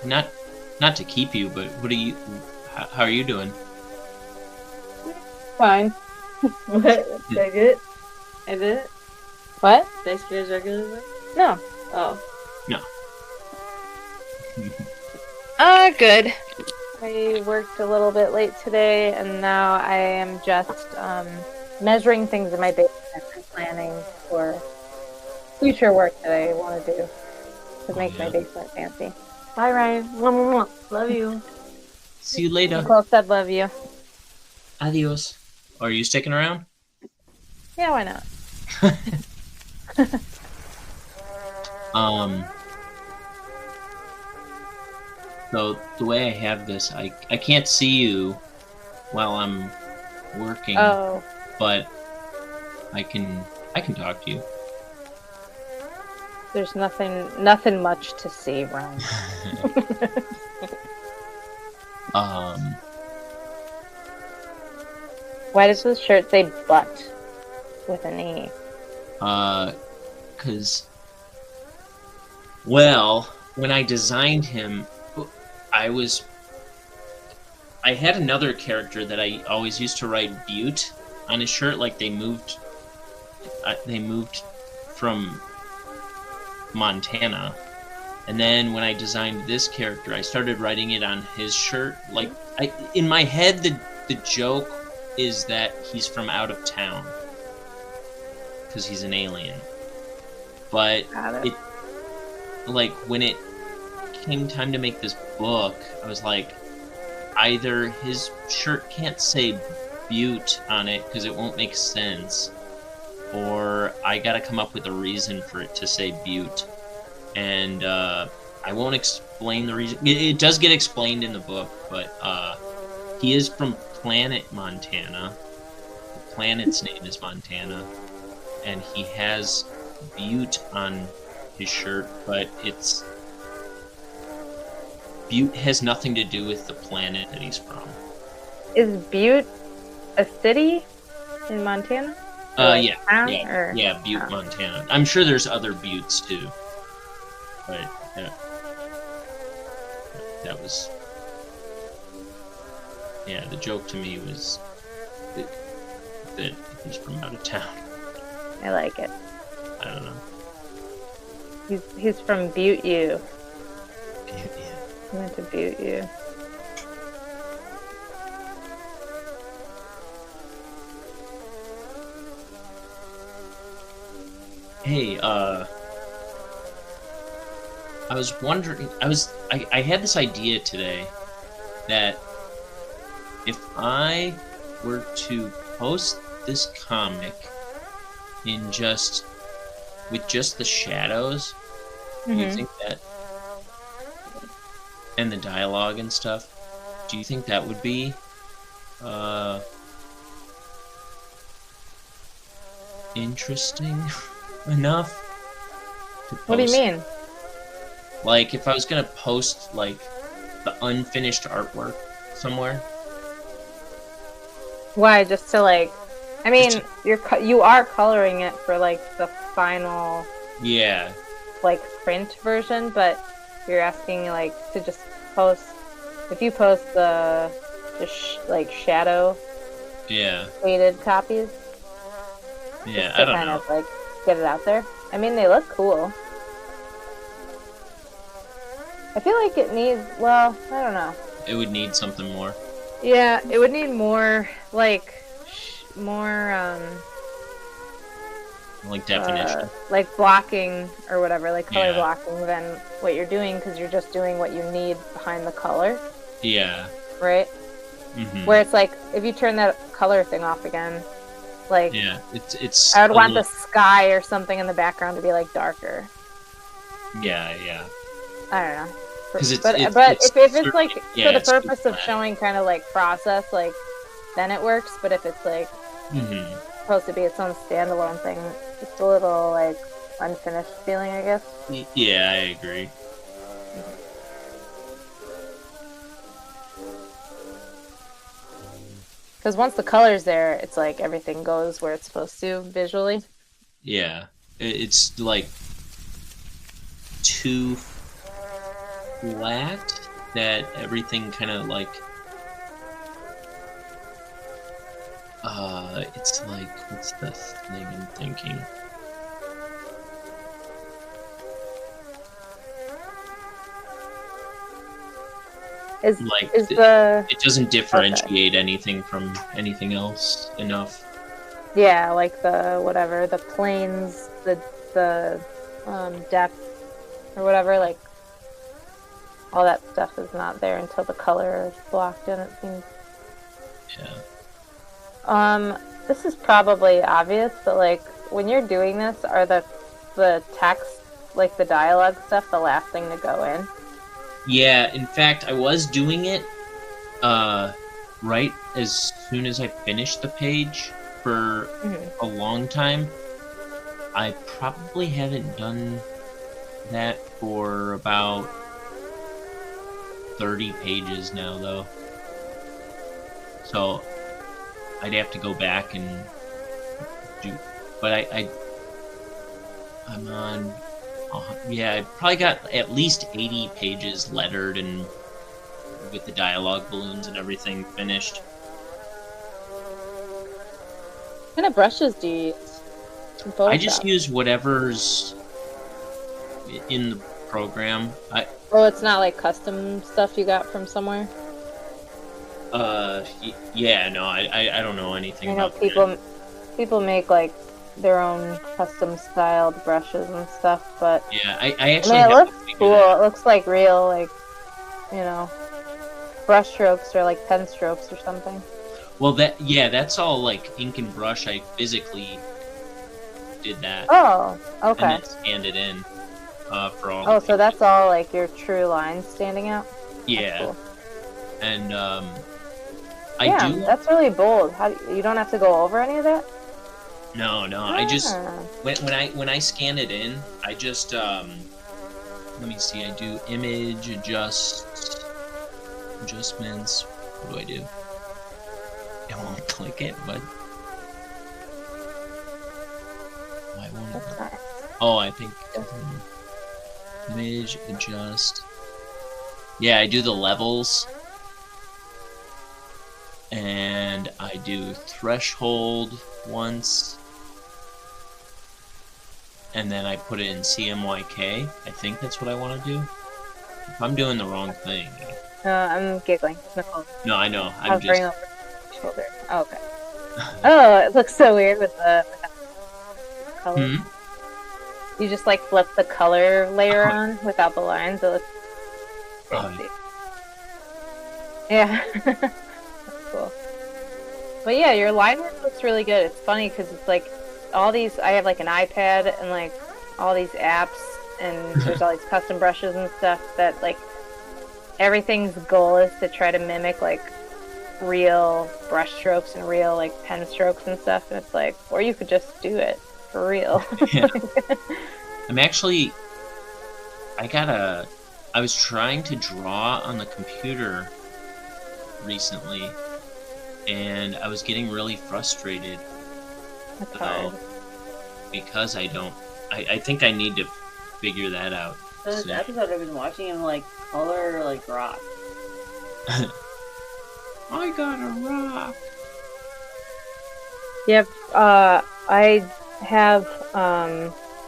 [SPEAKER 1] Not not to keep you, but what are you? How are you doing?
[SPEAKER 3] Fine.
[SPEAKER 2] What? Did I get it? I did it?
[SPEAKER 3] What?
[SPEAKER 2] Did I speak as regularly?
[SPEAKER 3] No.
[SPEAKER 2] Oh.
[SPEAKER 1] No.
[SPEAKER 3] Good. I worked a little bit late today, and now I am just measuring things in my basement and planning for future work that I want to do to make my basement fancy.
[SPEAKER 2] Bye, Ryan. Mwah, mwah, mwah. Love you.
[SPEAKER 1] See you later.
[SPEAKER 3] Nicole said love you.
[SPEAKER 1] Adios. Are you sticking around?
[SPEAKER 3] Yeah, why not?
[SPEAKER 1] So the way I have this, I can't see you while I'm working,
[SPEAKER 3] Oh,
[SPEAKER 1] but I can talk to you.
[SPEAKER 3] there's nothing much to see, Ryan. Why does this shirt say butt with an E?
[SPEAKER 1] 'Cause, well, when I designed him, I had another character that I always used to write Butte on his shirt, like they moved from Montana. And then when I designed this character, I started writing it on his shirt. Like, in my head, the joke is that he's from out of town because he's an alien. But
[SPEAKER 3] Got it.
[SPEAKER 1] like, when it came time to make this book, I was like, either his shirt can't say Butte on it because it won't make sense, or I gotta come up with a reason for it to say Butte. And I won't explain the reason. It does get explained in the book, but he is from planet Montana. The planet's name is Montana, and he has Butte on his shirt, but Butte has nothing to do with the planet that he's from.
[SPEAKER 3] Is Butte a city in Montana?
[SPEAKER 1] Yeah,
[SPEAKER 3] Town,
[SPEAKER 1] yeah,
[SPEAKER 3] or...
[SPEAKER 1] yeah, Butte, Montana. I'm sure there's other Buttes too, but that was, yeah. The joke to me was that he's from out of town.
[SPEAKER 3] I like it.
[SPEAKER 1] I don't know.
[SPEAKER 3] He's from Butte U.
[SPEAKER 1] Yeah.
[SPEAKER 3] He went to Butte U.
[SPEAKER 1] Hey, I was wondering. I had this idea today that if I were to post this comic with just the shadows, do you think that, and the dialogue and stuff, do you think that would be interesting enough to post?
[SPEAKER 3] What do you mean?
[SPEAKER 1] Like, if I was gonna post like the unfinished artwork somewhere.
[SPEAKER 3] Why? Just to like, I mean, you are coloring it for like the final,
[SPEAKER 1] Yeah.
[SPEAKER 3] like print version, but you're asking like to just post. If you post the like shadow
[SPEAKER 1] Yeah.
[SPEAKER 3] weighted copies,
[SPEAKER 1] Yeah.
[SPEAKER 3] just
[SPEAKER 1] I
[SPEAKER 3] to
[SPEAKER 1] don't
[SPEAKER 3] kind
[SPEAKER 1] know.
[SPEAKER 3] of like get it out there. I mean, they look cool. I feel like it needs. Well, I don't know.
[SPEAKER 1] It would need something more.
[SPEAKER 3] Yeah, it would need more like
[SPEAKER 1] Like definition.
[SPEAKER 3] like blocking or whatever, like color
[SPEAKER 1] Yeah.
[SPEAKER 3] blocking than what you're doing, because you're just doing what you need behind the color,
[SPEAKER 1] Yeah.
[SPEAKER 3] right?
[SPEAKER 1] Mm-hmm.
[SPEAKER 3] Where it's like if you turn that color thing off again, like
[SPEAKER 1] Yeah. It's.
[SPEAKER 3] I would
[SPEAKER 1] a
[SPEAKER 3] want the
[SPEAKER 1] little-
[SPEAKER 3] sky or something in the background to be like darker.
[SPEAKER 1] Yeah. Yeah.
[SPEAKER 3] I don't know.
[SPEAKER 1] 'Cause it's-
[SPEAKER 3] but
[SPEAKER 1] it's-
[SPEAKER 3] but
[SPEAKER 1] it's
[SPEAKER 3] if it's like
[SPEAKER 1] yeah,
[SPEAKER 3] for the
[SPEAKER 1] it's too
[SPEAKER 3] purpose of
[SPEAKER 1] flat.
[SPEAKER 3] showing kind of like process, like then it works. But if it's like
[SPEAKER 1] Mm-hmm.
[SPEAKER 3] supposed to be its own standalone thing, just a little like unfinished feeling, I guess.
[SPEAKER 1] Yeah, I agree.
[SPEAKER 3] Because once the color's there, it's like everything goes where it's supposed to visually.
[SPEAKER 1] Yeah. It's like too flat that everything kind of like It's like, what's the thing I'm thinking?
[SPEAKER 3] Is
[SPEAKER 1] Like,
[SPEAKER 3] is the
[SPEAKER 1] it doesn't differentiate anything from anything else enough.
[SPEAKER 3] yeah, like the whatever, the planes, the depth or whatever, like all that stuff is not there until the color is blocked in, it seems.
[SPEAKER 1] Yeah.
[SPEAKER 3] This is probably obvious, but like when you're doing this, are the text, like the dialogue stuff, the last thing to go in?
[SPEAKER 1] Yeah, in fact, I was doing it right as soon as I finished the page for a long time. I probably haven't done that for about 30 pages now, though. So I'd have to go back and do. But I'm on. Yeah, I probably got at least 80 pages lettered and with the dialogue balloons and everything finished.
[SPEAKER 3] What kind of brushes do you use in Photoshop?
[SPEAKER 1] I just use whatever's in the program.
[SPEAKER 3] Oh, it's not like custom stuff you got from somewhere?
[SPEAKER 1] Yeah, no, I don't know anything
[SPEAKER 3] I know
[SPEAKER 1] about
[SPEAKER 3] people make like their own custom styled brushes and stuff, but
[SPEAKER 1] yeah, I actually
[SPEAKER 3] it
[SPEAKER 1] have to
[SPEAKER 3] looks
[SPEAKER 1] figure
[SPEAKER 3] cool.
[SPEAKER 1] that.
[SPEAKER 3] It looks like real, like, you know, brush strokes or like pen strokes or something.
[SPEAKER 1] Well, that's all like ink and brush. I physically did that.
[SPEAKER 3] Oh, okay.
[SPEAKER 1] And then scanned it in for all.
[SPEAKER 3] Oh, so that's all like your true lines standing out?
[SPEAKER 1] Yeah.
[SPEAKER 3] Cool.
[SPEAKER 1] And
[SPEAKER 3] yeah, that's really bold. You don't have to go over any of that?
[SPEAKER 1] No. I just when I scan it in, I just let me see. I do image adjustments. What do I do? I won't click it, but why won't it? Oh, I think image adjust. Yeah, I do the levels. And I do threshold once. And then I put it in CMYK. I think that's what I want to do. If I'm doing the wrong thing.
[SPEAKER 3] I'm giggling. Nicole.
[SPEAKER 1] No, I know.
[SPEAKER 3] I'm just... over my shoulder. Oh, okay. Oh, it looks so weird with the color. You just like flip the color layer on without the lines. It looks crazy. Yeah. Cool. But yeah, your line work looks really good. It's funny because it's like all these, I have like an iPad and like all these apps and there's all these custom brushes and stuff that like everything's goal is to try to mimic like real brush strokes and real like pen strokes and stuff, and it's like, or you could just do it for real.
[SPEAKER 1] Yeah. I was trying to draw on the computer recently and I was getting really frustrated because I think I need to figure that out.
[SPEAKER 4] So this episode I've been watching in like color like rock.
[SPEAKER 1] I got a rock.
[SPEAKER 3] Yep. I have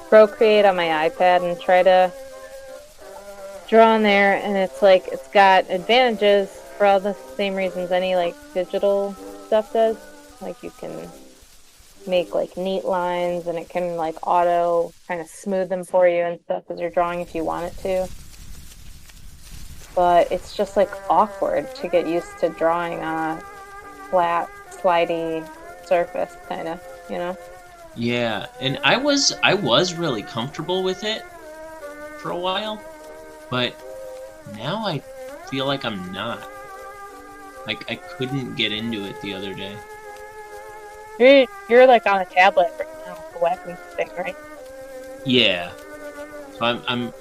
[SPEAKER 3] Procreate on my iPad and try to draw on there, and it's like it's got advantages for all the same reasons any like digital stuff does. Like you can make like neat lines, and it can like auto kind of smooth them for you and stuff as you're drawing if you want it to. But it's just like awkward to get used to drawing on a flat, slidey surface, kind of, you know?
[SPEAKER 1] Yeah, and I was really comfortable with it for a while, but now I feel like I'm not. Like I couldn't get into it the other day.
[SPEAKER 3] You're like on a tablet right now, the web thing, right?
[SPEAKER 1] Yeah. So I'm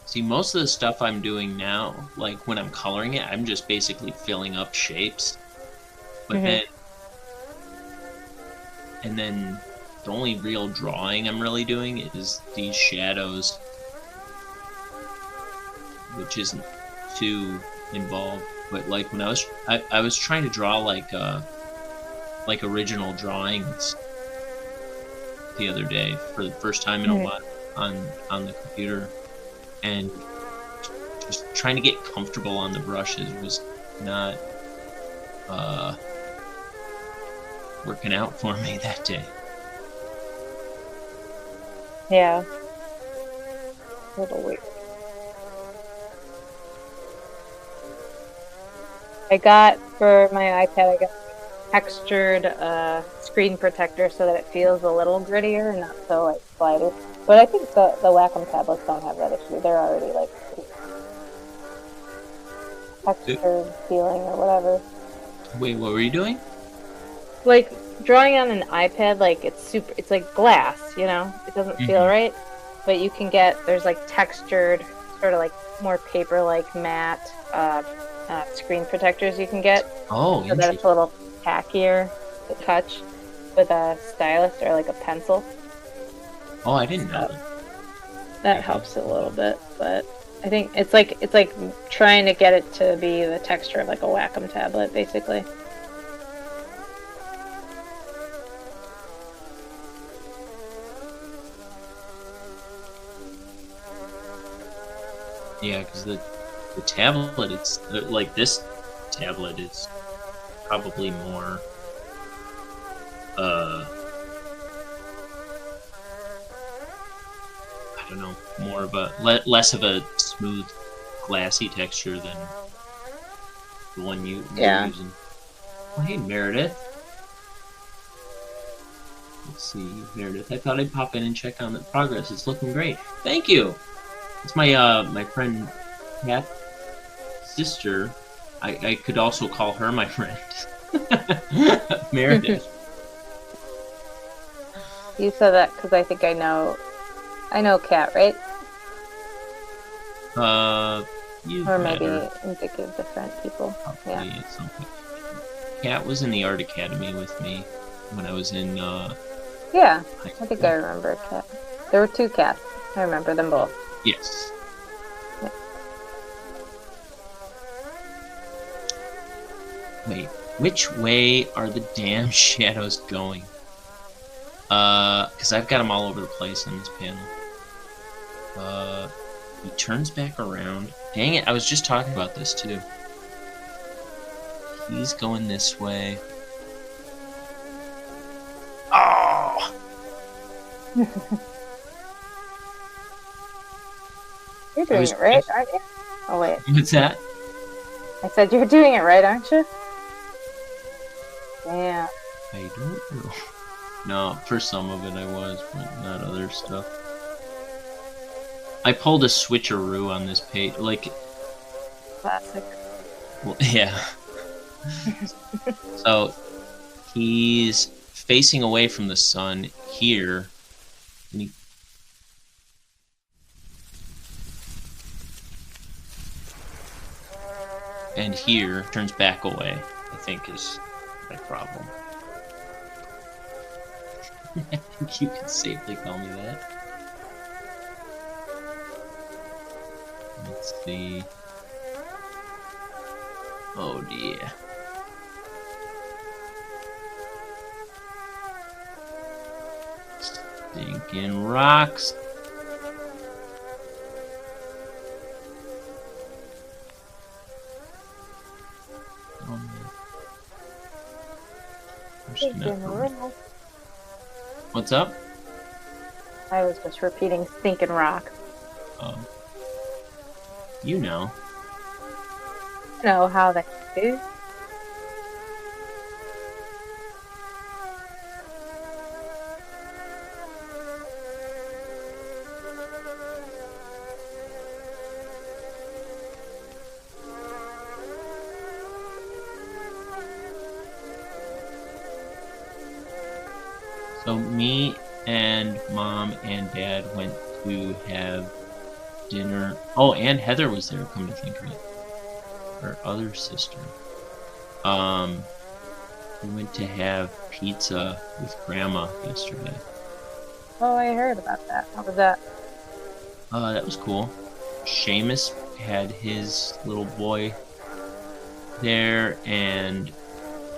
[SPEAKER 1] see, most of the stuff I'm doing now, like when I'm coloring it, I'm just basically filling up shapes. But then the only real drawing I'm really doing is these shadows, which isn't too involved. But like when I was trying to draw like original drawings the other day for the first time in a while on the computer, and just trying to get comfortable on the brushes was not working out for me that day.
[SPEAKER 3] Yeah. A little weird. I got for my iPad, I got textured screen protector so that it feels a little grittier and not so like slidey. But I think the Wacom tablets don't have that issue. They're already like textured feeling or whatever.
[SPEAKER 1] Wait, what were you doing?
[SPEAKER 3] Like drawing on an iPad, like it's like glass, you know? It doesn't feel right. But you can there's like textured, sort of like more paper-like matte screen protectors you can get.
[SPEAKER 1] Oh,
[SPEAKER 3] so that it's a little tackier to touch with a stylus or like a pencil.
[SPEAKER 1] Oh, I didn't know that.
[SPEAKER 3] That helps a little bit, but I think it's like trying to get it to be the texture of like a Wacom tablet, basically.
[SPEAKER 1] Yeah, because the tablet, it's like this tablet is probably more I don't know, more of a less of a smooth, glassy texture than the one you're using. Oh, hey, Meredith. Let's see, Meredith. I thought I'd pop in and check on the progress. It's looking great. Thank you. It's my my friend Kat's sister. I could also call her my friend. Meredith.
[SPEAKER 3] You said that because I think I know Kat, right? Or maybe I'm thinking of different people.
[SPEAKER 1] Probably at some point. Kat was in the art academy with me when I was in
[SPEAKER 3] yeah, I think I remember Kat. There were 2 Kats. I remember them both.
[SPEAKER 1] Yes.
[SPEAKER 3] Yeah.
[SPEAKER 1] Wait, which way are the damn shadows going? Because I've got them all over the place on this panel. He turns back around. Dang it, I was just talking about this too. He's going this way. Oh!
[SPEAKER 3] You're doing it right, aren't you? Oh, wait.
[SPEAKER 1] What's that?
[SPEAKER 3] I said you're doing it right, aren't you? Yeah.
[SPEAKER 1] I don't know. No, for some of it I was, but not other stuff. I pulled a switcheroo on this page, like...
[SPEAKER 3] Classic.
[SPEAKER 1] Well, yeah. So, he's facing away from the sun here, and he... And here, turns back away, I think is my problem. I think you can safely call me that. Let's see. Oh dear. Stinking rocks. What's up?
[SPEAKER 3] I was just repeating stinking rock.
[SPEAKER 1] Oh. You know.
[SPEAKER 3] Know how they do.
[SPEAKER 1] So me and Mom and Dad went to have dinner. Oh, and Heather was there, come to think of it. Her other sister. We went to have pizza with Grandma yesterday.
[SPEAKER 3] Oh, I heard about that. How was that?
[SPEAKER 1] That was cool. Seamus had his little boy there, and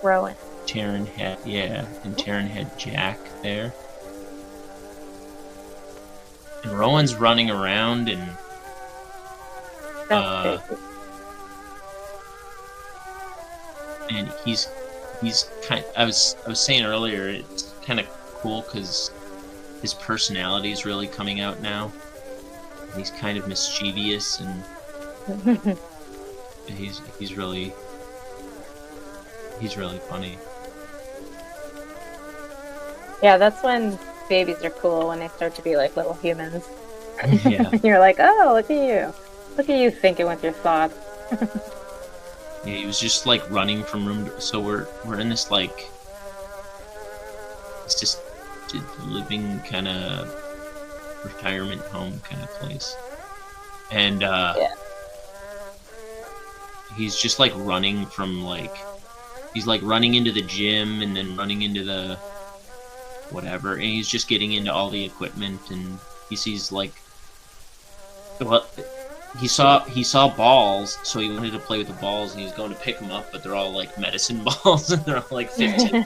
[SPEAKER 3] Rowan.
[SPEAKER 1] Taryn had Jack there. And Rowan's running around, and
[SPEAKER 3] That's crazy.
[SPEAKER 1] and he's kind. I was saying earlier, it's kind of cool because his personality is really coming out now. He's kind of mischievous, and he's really funny.
[SPEAKER 3] Yeah, that's when babies are cool, when they start to be like little humans.
[SPEAKER 1] Yeah.
[SPEAKER 3] You're like, oh, look at you. Look at you thinking with your thoughts.
[SPEAKER 1] Yeah, he was just like running from room to, so we're in this like it's just living kind of retirement home kind of place. And
[SPEAKER 3] Yeah.
[SPEAKER 1] he's just like running from like he's like running into the gym and then running into the whatever, and he's just getting into all the equipment, and he sees like he saw balls, so he wanted to play with the balls, and he was going to pick them up, but they're all like medicine balls, and they're all like 15.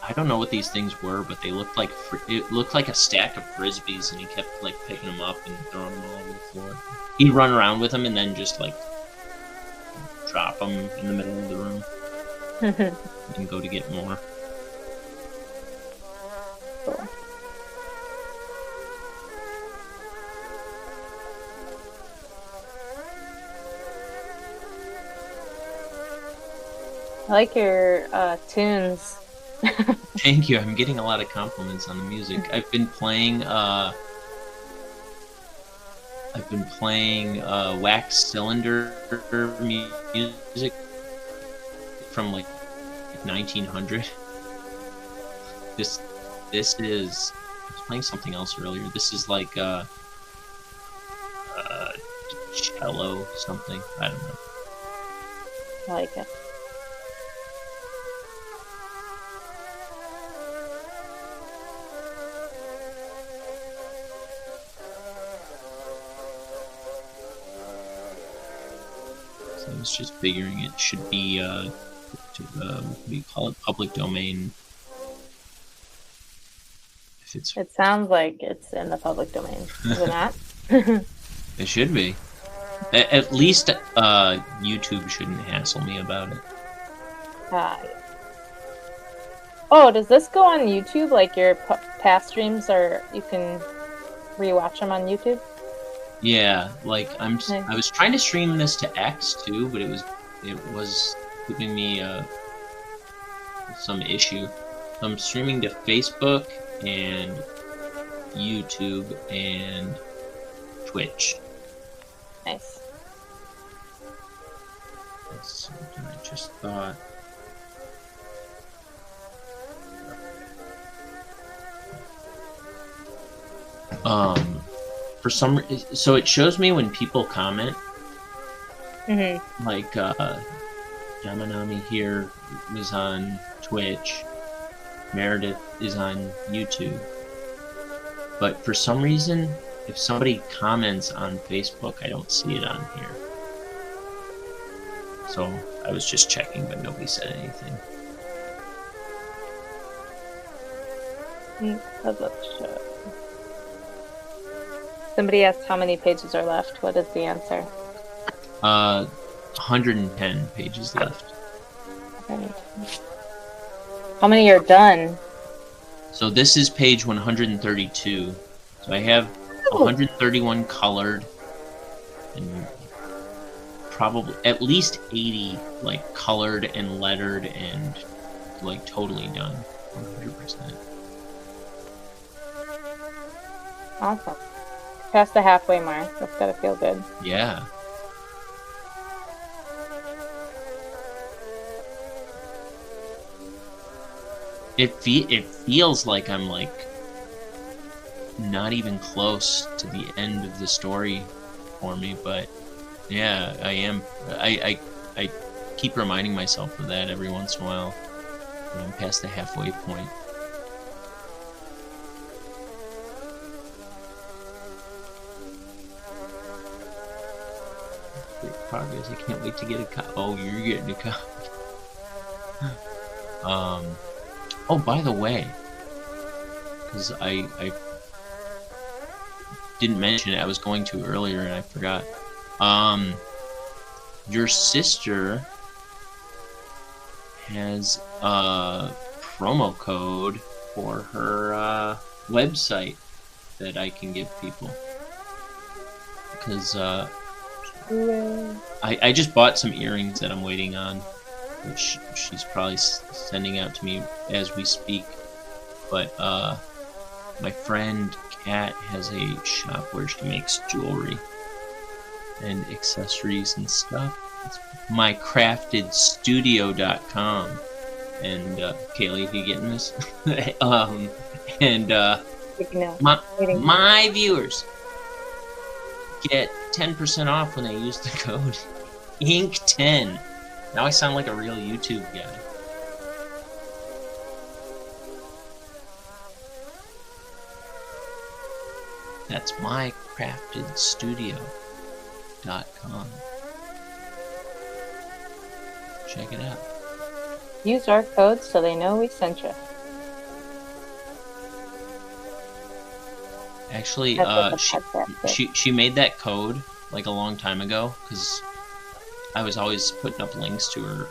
[SPEAKER 1] I don't know what these things were, but they looked like it looked like a stack of frisbees, and he kept like picking them up and throwing them all over the floor. He'd run around with them and then just like drop them in the middle of the room and go to get more.
[SPEAKER 3] Cool. I like your tunes.
[SPEAKER 1] Thank you. I'm getting a lot of compliments on the music. I've been playing Wax Cylinder music from like 1900. This is I was playing something else earlier. This is like cello something. I don't know.
[SPEAKER 3] I like it.
[SPEAKER 1] So I was just figuring it should be what do you call it? Public domain. If it's
[SPEAKER 3] It sounds like it's in the public domain. Is it not?
[SPEAKER 1] It should be. At least YouTube shouldn't hassle me about it.
[SPEAKER 3] Oh, does this go on YouTube? Like your past streams, or you can rewatch them on YouTube?
[SPEAKER 1] Yeah, like
[SPEAKER 3] Nice.
[SPEAKER 1] I was trying to stream this to X too, but it was giving me some issue. So I'm streaming to Facebook and YouTube and Twitch.
[SPEAKER 3] Nice.
[SPEAKER 1] That's something I just thought. For some, so it shows me when people comment.
[SPEAKER 3] Mm-hmm.
[SPEAKER 1] Like Yamanami here was on Twitch. Meredith is on YouTube. But for some reason, if somebody comments on Facebook, I don't see it on here. So I was just checking, but nobody said anything.
[SPEAKER 3] Public show. Somebody asked how many pages are left. What is the answer?
[SPEAKER 1] 110 pages left.
[SPEAKER 3] How many are done?
[SPEAKER 1] So this is page 132. So I have 131 colored, and probably at least 80 like colored and lettered and like totally done, 100%.
[SPEAKER 3] Awesome. Past the halfway mark. That's gotta feel good.
[SPEAKER 1] Yeah. It feels like I'm like not even close to the end of the story for me, but yeah, I am. I keep reminding myself of that every once in a while when I'm past the halfway point. progress. I can't wait to get a copy. Oh, you're getting a copy. Oh, by the way, because I didn't mention it, I was going to earlier and I forgot. Your sister has a promo code for her website that I can give people. Because I just bought some earrings that I'm waiting on, which she's probably sending out to me as we speak. But my friend Kat has a shop where she makes jewelry and accessories and stuff. It's mycraftedstudio.com. And Kaylee, you getting this? And my viewers get 10% off when they use the code INK10. Now I sound like a real YouTube guy. That's mycraftedstudio.com. Check it out.
[SPEAKER 3] Use our code so they know we sent you.
[SPEAKER 1] Actually, she made that code like a long time ago because I was always putting up links to her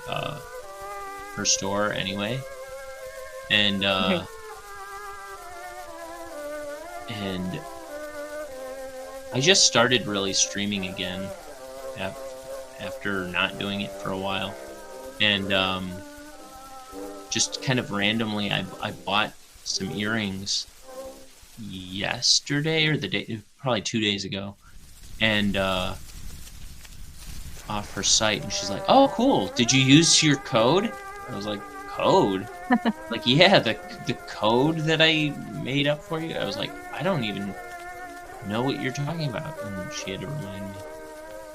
[SPEAKER 1] store anyway, and and I just started really streaming again after not doing it for a while, and just kind of randomly I bought some earrings yesterday or the day, probably 2 days ago, and off her site, and she's like, "Oh, cool! Did you use your code?" I was like, "Code?" Like, yeah, the code that I made up for you. I was like, I don't even know what you're talking about, and she had to remind me.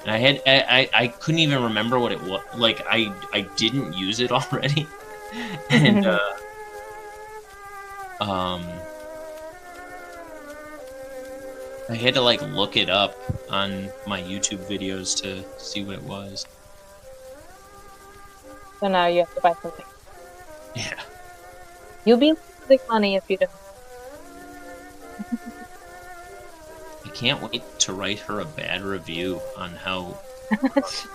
[SPEAKER 1] And I couldn't even remember what it was. Like, I didn't use it already, and I had to like look it up on my YouTube videos to see what it was.
[SPEAKER 3] So now you have to buy something.
[SPEAKER 1] Yeah.
[SPEAKER 3] You'll be losing money if you don't.
[SPEAKER 1] I can't wait to write her a bad review on how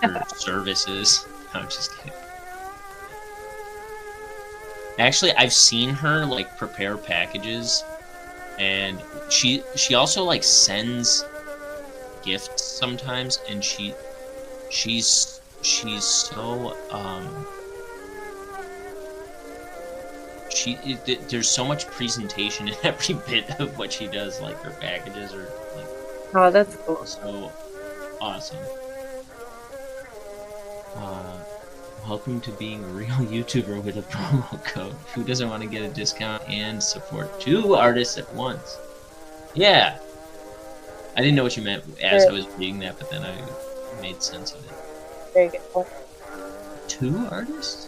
[SPEAKER 1] her service is. I'm just kidding. Actually, I've seen her like prepare packages, and she also like sends gifts sometimes, and she's so there's so much presentation in every bit of what she does. Like, her packages are like,
[SPEAKER 3] oh, that's cool.
[SPEAKER 1] So awesome. Welcome to being a real YouTuber with a promo code. Who doesn't want to get a discount and support 2 artists at once? Yeah. I didn't know what you meant as I was reading that, but then I made sense of it.
[SPEAKER 3] Very good point.
[SPEAKER 1] 2 artists?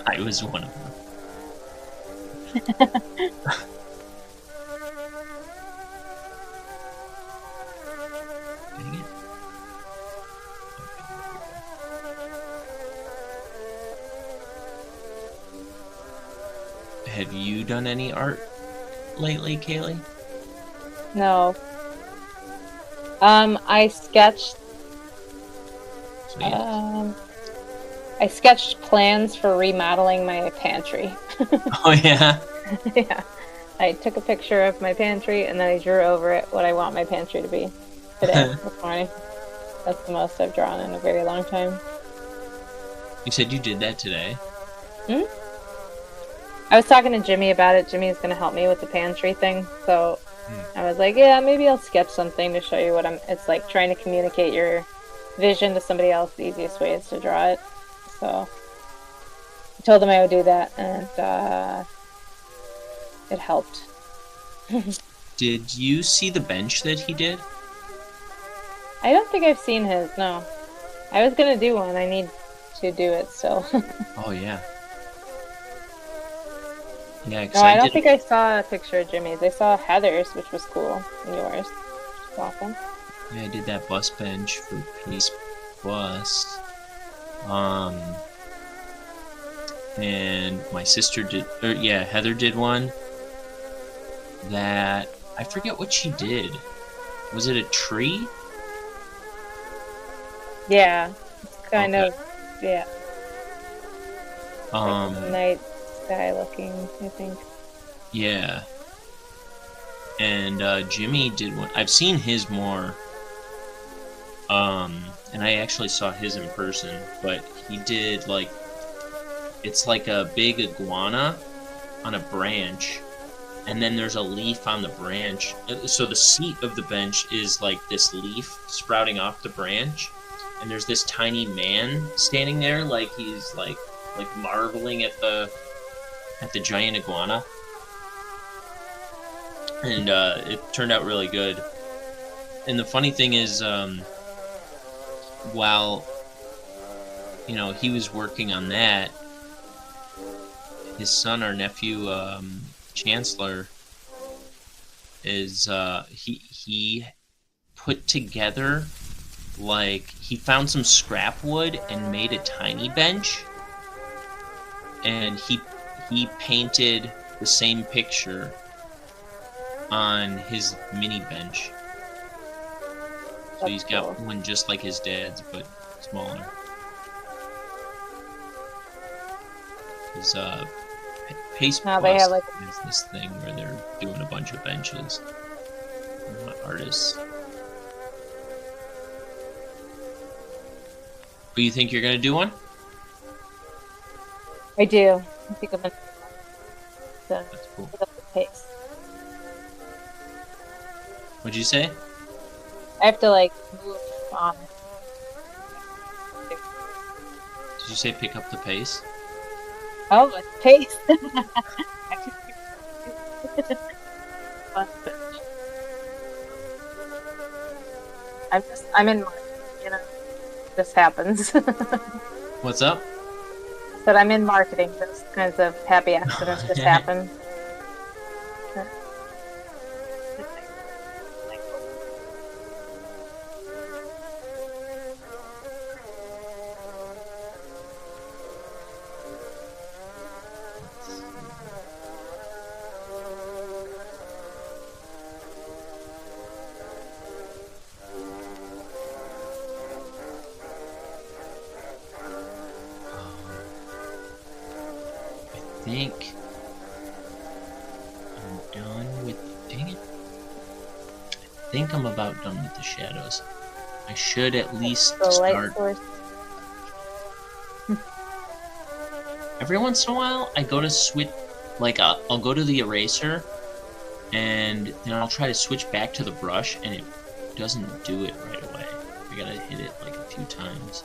[SPEAKER 1] I was one of them. Dang it. Have you done any art lately, Kaylee?
[SPEAKER 3] No. I sketched.
[SPEAKER 1] Sweet.
[SPEAKER 3] I sketched plans for remodeling my pantry.
[SPEAKER 1] Oh yeah.
[SPEAKER 3] Yeah. I took a picture of my pantry and then I drew over it what I want my pantry to be today, this morning. That's the most I've drawn in a very long time.
[SPEAKER 1] You said you did that today?
[SPEAKER 3] I was talking to Jimmy about it. Jimmy's going to help me with the pantry thing. So I was like, yeah, maybe I'll sketch something to show you what it's like trying to communicate your vision to somebody else. The easiest way is to draw it. So I told him I would do that, and it helped.
[SPEAKER 1] Did you see the bench that he did?
[SPEAKER 3] I don't think I've seen his, no. I was going to do one. I need to do it still.
[SPEAKER 1] Oh, yeah. Yeah,
[SPEAKER 3] No, I don't think I saw a picture of Jimmy's. I saw Heather's, which was cool, and yours, which was awesome.
[SPEAKER 1] Yeah, I did that bus bench for Pace Bus. And my sister did, Heather did one that I forget what she did. Was it a tree?
[SPEAKER 3] Yeah, it's kind
[SPEAKER 1] Okay.
[SPEAKER 3] of, yeah, like night sky looking, I think.
[SPEAKER 1] Yeah. And Jimmy did one. I've seen his more. And I actually saw his in person, but he did like, it's like a big iguana on a branch, and then there's a leaf on the branch. So the seat of the bench is like this leaf sprouting off the branch, and there's this tiny man standing there, like he's like marveling at the giant iguana, and it turned out really good. And the funny thing is, while he was working on that, his son, our nephew, Chancellor, is he put together, like, he found some scrap wood and made a tiny bench, and he painted the same picture on his mini bench. So he's got one just like his dad's, but smaller. Because Pace
[SPEAKER 3] Now
[SPEAKER 1] Plus
[SPEAKER 3] they have, like,
[SPEAKER 1] is this thing where they're doing a bunch of benches. They're not artists. But you think you're gonna do one?
[SPEAKER 3] I do. I think I'm gonna
[SPEAKER 1] That's cool.
[SPEAKER 3] pick up the pace.
[SPEAKER 1] What'd you say?
[SPEAKER 3] I have to like move on.
[SPEAKER 1] Did you say pick up the pace?
[SPEAKER 3] Oh, it's pace. I'm in marketing, this happens.
[SPEAKER 1] What's up?
[SPEAKER 3] But I'm in marketing. Those kinds of happy accidents just happen.
[SPEAKER 1] I think I'm done with. Dang it. I think I'm about done with the shadows. I should at least
[SPEAKER 3] The light
[SPEAKER 1] start.
[SPEAKER 3] source.
[SPEAKER 1] Every once in a while, I go to switch. Like, I'll go to the eraser, and then I'll try to switch back to the brush, and it doesn't do it right away. I gotta hit it like a few times.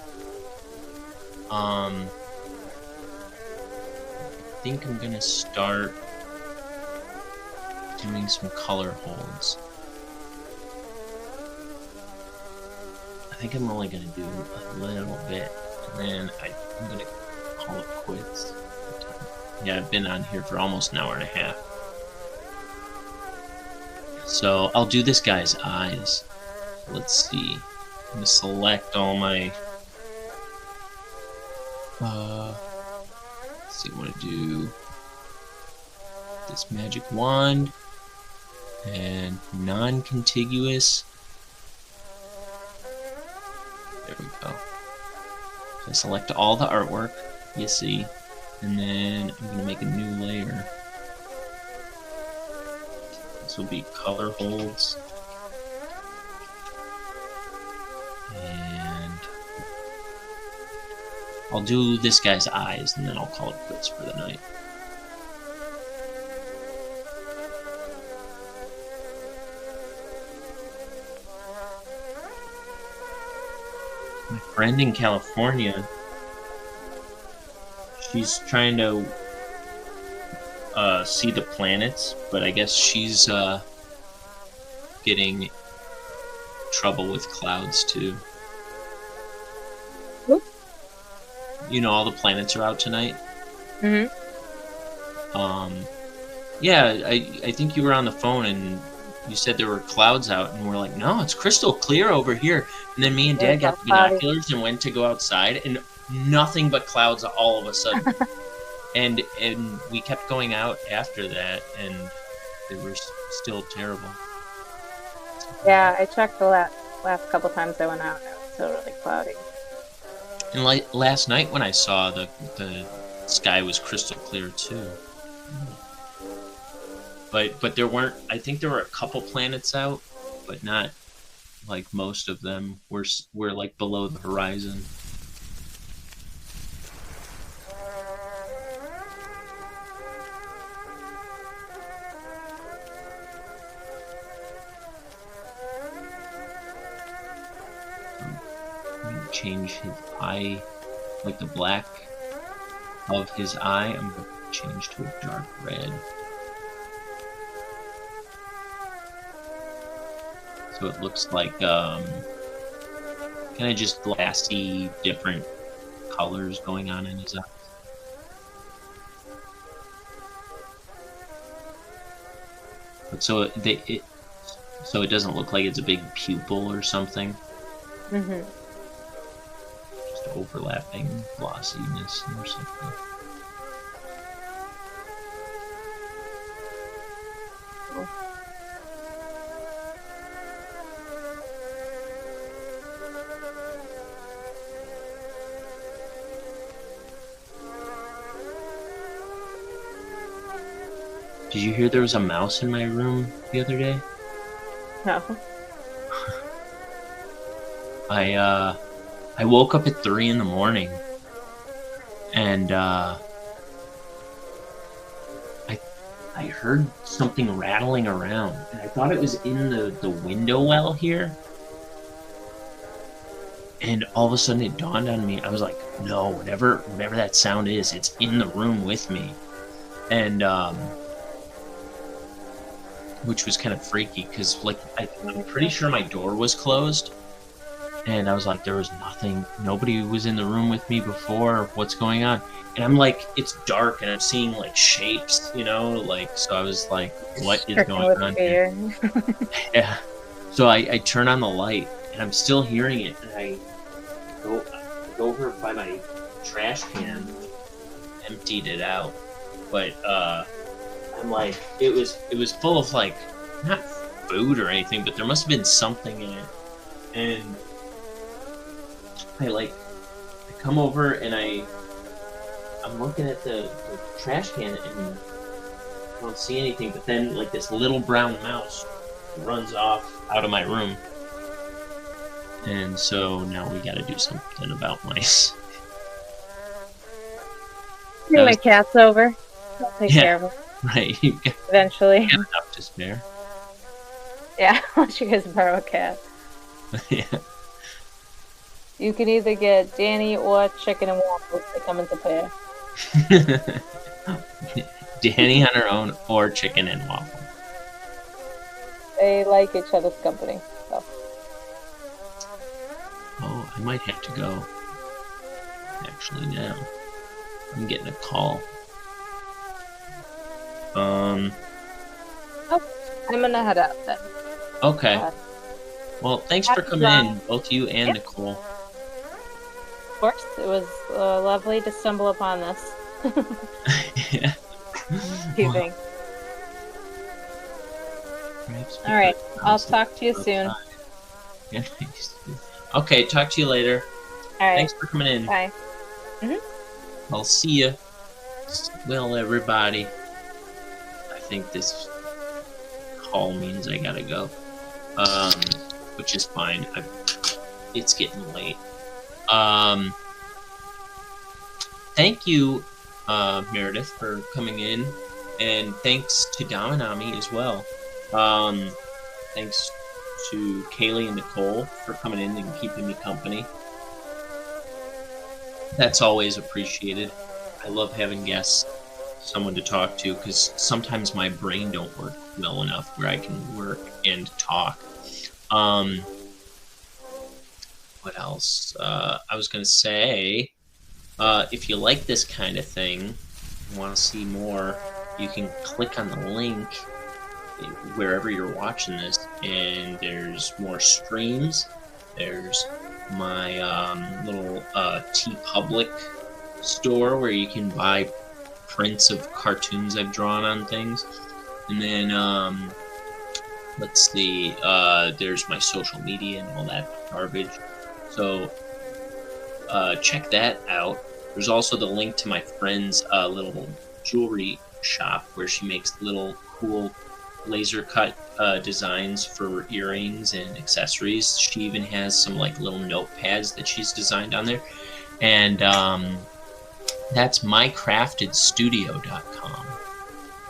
[SPEAKER 1] I think I'm gonna start doing some color holds. I think I'm only gonna do a little bit, and then I'm gonna call it quits. Yeah, I've been on here for almost an hour and a half. So I'll do this guy's eyes. Let's see. I'm gonna select all my. Let's see what I do. This magic wand and non-contiguous. There we go. So I select all the artwork you see, and then I'm gonna make a new layer. This will be color holds. And I'll do this guy's eyes, and then I'll call it quits for the night. My friend in California, she's trying to see the planets, but I guess she's getting trouble with clouds too.
[SPEAKER 3] Whoop.
[SPEAKER 1] All the planets are out tonight.
[SPEAKER 3] Mhm.
[SPEAKER 1] Yeah, I think you were on the phone, and you said there were clouds out, and we're like, no, it's crystal clear over here. And then me and
[SPEAKER 3] Yeah,
[SPEAKER 1] Dad got
[SPEAKER 3] it's
[SPEAKER 1] the
[SPEAKER 3] all cloudy.
[SPEAKER 1] binoculars and went to go outside, and nothing but clouds all of a sudden. and we kept going out after that, and they were still terrible.
[SPEAKER 3] Yeah, I checked the last couple times I went out, and it was still really cloudy.
[SPEAKER 1] And like last night when I saw the sky was crystal clear too. But there weren't. I think there were a couple planets out, but not like most of them were like below the horizon. Change his eye, like the black of his eye, I'm going to change to a dark red. So it looks like kind of just glassy, different colors going on in his eyes. But so it doesn't look like it's a big pupil or something.
[SPEAKER 3] Mm-hmm.
[SPEAKER 1] Overlapping glossiness or something.
[SPEAKER 3] Cool.
[SPEAKER 1] Did you hear there was a mouse in my room the other day?
[SPEAKER 3] No.
[SPEAKER 1] I woke up at 3 a.m. and I heard something rattling around, and I thought it was in the window well here. And all of a sudden it dawned on me. I was like, no, whatever that sound is, it's in the room with me. And which was kind of freaky because like I'm pretty sure my door was closed. And I was like, there was nothing. Nobody was in the room with me before. What's going on? And I'm like, it's dark, and I'm seeing like shapes, like. So I was like, what is going on here? Yeah. So I turn on the light, and I'm still hearing it. And I go over by my trash can, emptied it out. But I'm like, it was full of like not food or anything, but there must have been something in it, and I come over and I'm looking at the trash can and I don't see anything, but then like this little brown mouse runs off out of my room. And so now we gotta do something about mice.
[SPEAKER 3] My cat's over. I'll take care of him.
[SPEAKER 1] Right.
[SPEAKER 3] Eventually.
[SPEAKER 1] Got enough to spare.
[SPEAKER 3] Yeah, unless you guys borrow a cat.
[SPEAKER 1] Yeah.
[SPEAKER 3] You can either get Danny or Chicken and Waffles. They come into pair.
[SPEAKER 1] Danny on her own or Chicken and Waffle.
[SPEAKER 3] They like each other's company. So.
[SPEAKER 1] Oh, I might have to go. Actually, now. I'm getting a call.
[SPEAKER 3] Oh, I'm gonna head out then.
[SPEAKER 1] Okay. Well, thanks for coming in, both you and Nicole.
[SPEAKER 3] Of course, it was lovely to stumble upon this.
[SPEAKER 1] Yeah.
[SPEAKER 3] Well, all right, I'll talk to you soon.
[SPEAKER 1] Yeah, okay, talk to you later.
[SPEAKER 3] All right.
[SPEAKER 1] Thanks for coming in.
[SPEAKER 3] Bye.
[SPEAKER 1] I'll see you. Well, everybody. I think this call means I gotta go. Which is fine. It's getting late. Thank you, Meredith, for coming in, and thanks to Damanami as well. Thanks to Kaylee and Nicole for coming in and keeping me company. That's always appreciated. I love having guests, someone to talk to, because sometimes my brain don't work well enough where I can work and talk. What else? I was going to say, if you like this kind of thing, and want to see more, you can click on the link wherever you're watching this, and there's more streams. There's my little TeePublic store where you can buy prints of cartoons I've drawn on things. And then let's see, there's my social media and all that garbage. So check that out. There's also the link to my friend's little jewelry shop where she makes little cool laser cut designs for earrings and accessories. She even has some like little notepads that she's designed on there. And that's mycraftedstudio.com.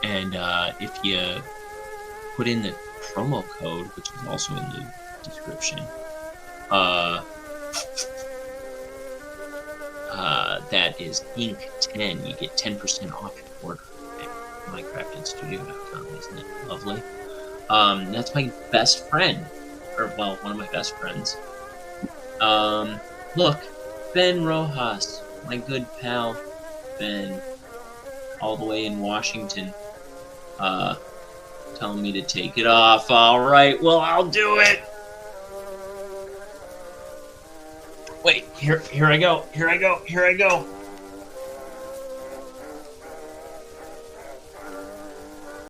[SPEAKER 1] And if you put in the promo code, which is also in the description, that is Inc10, you get 10% off your order at mycraftedstudio.com. Isn't it lovely? That's my best friend, or well, one of my best friends. Look, Ben Rojas, my good pal, Ben, all the way in Washington, telling me to take it off. All right, well, I'll do it. Wait, here I go.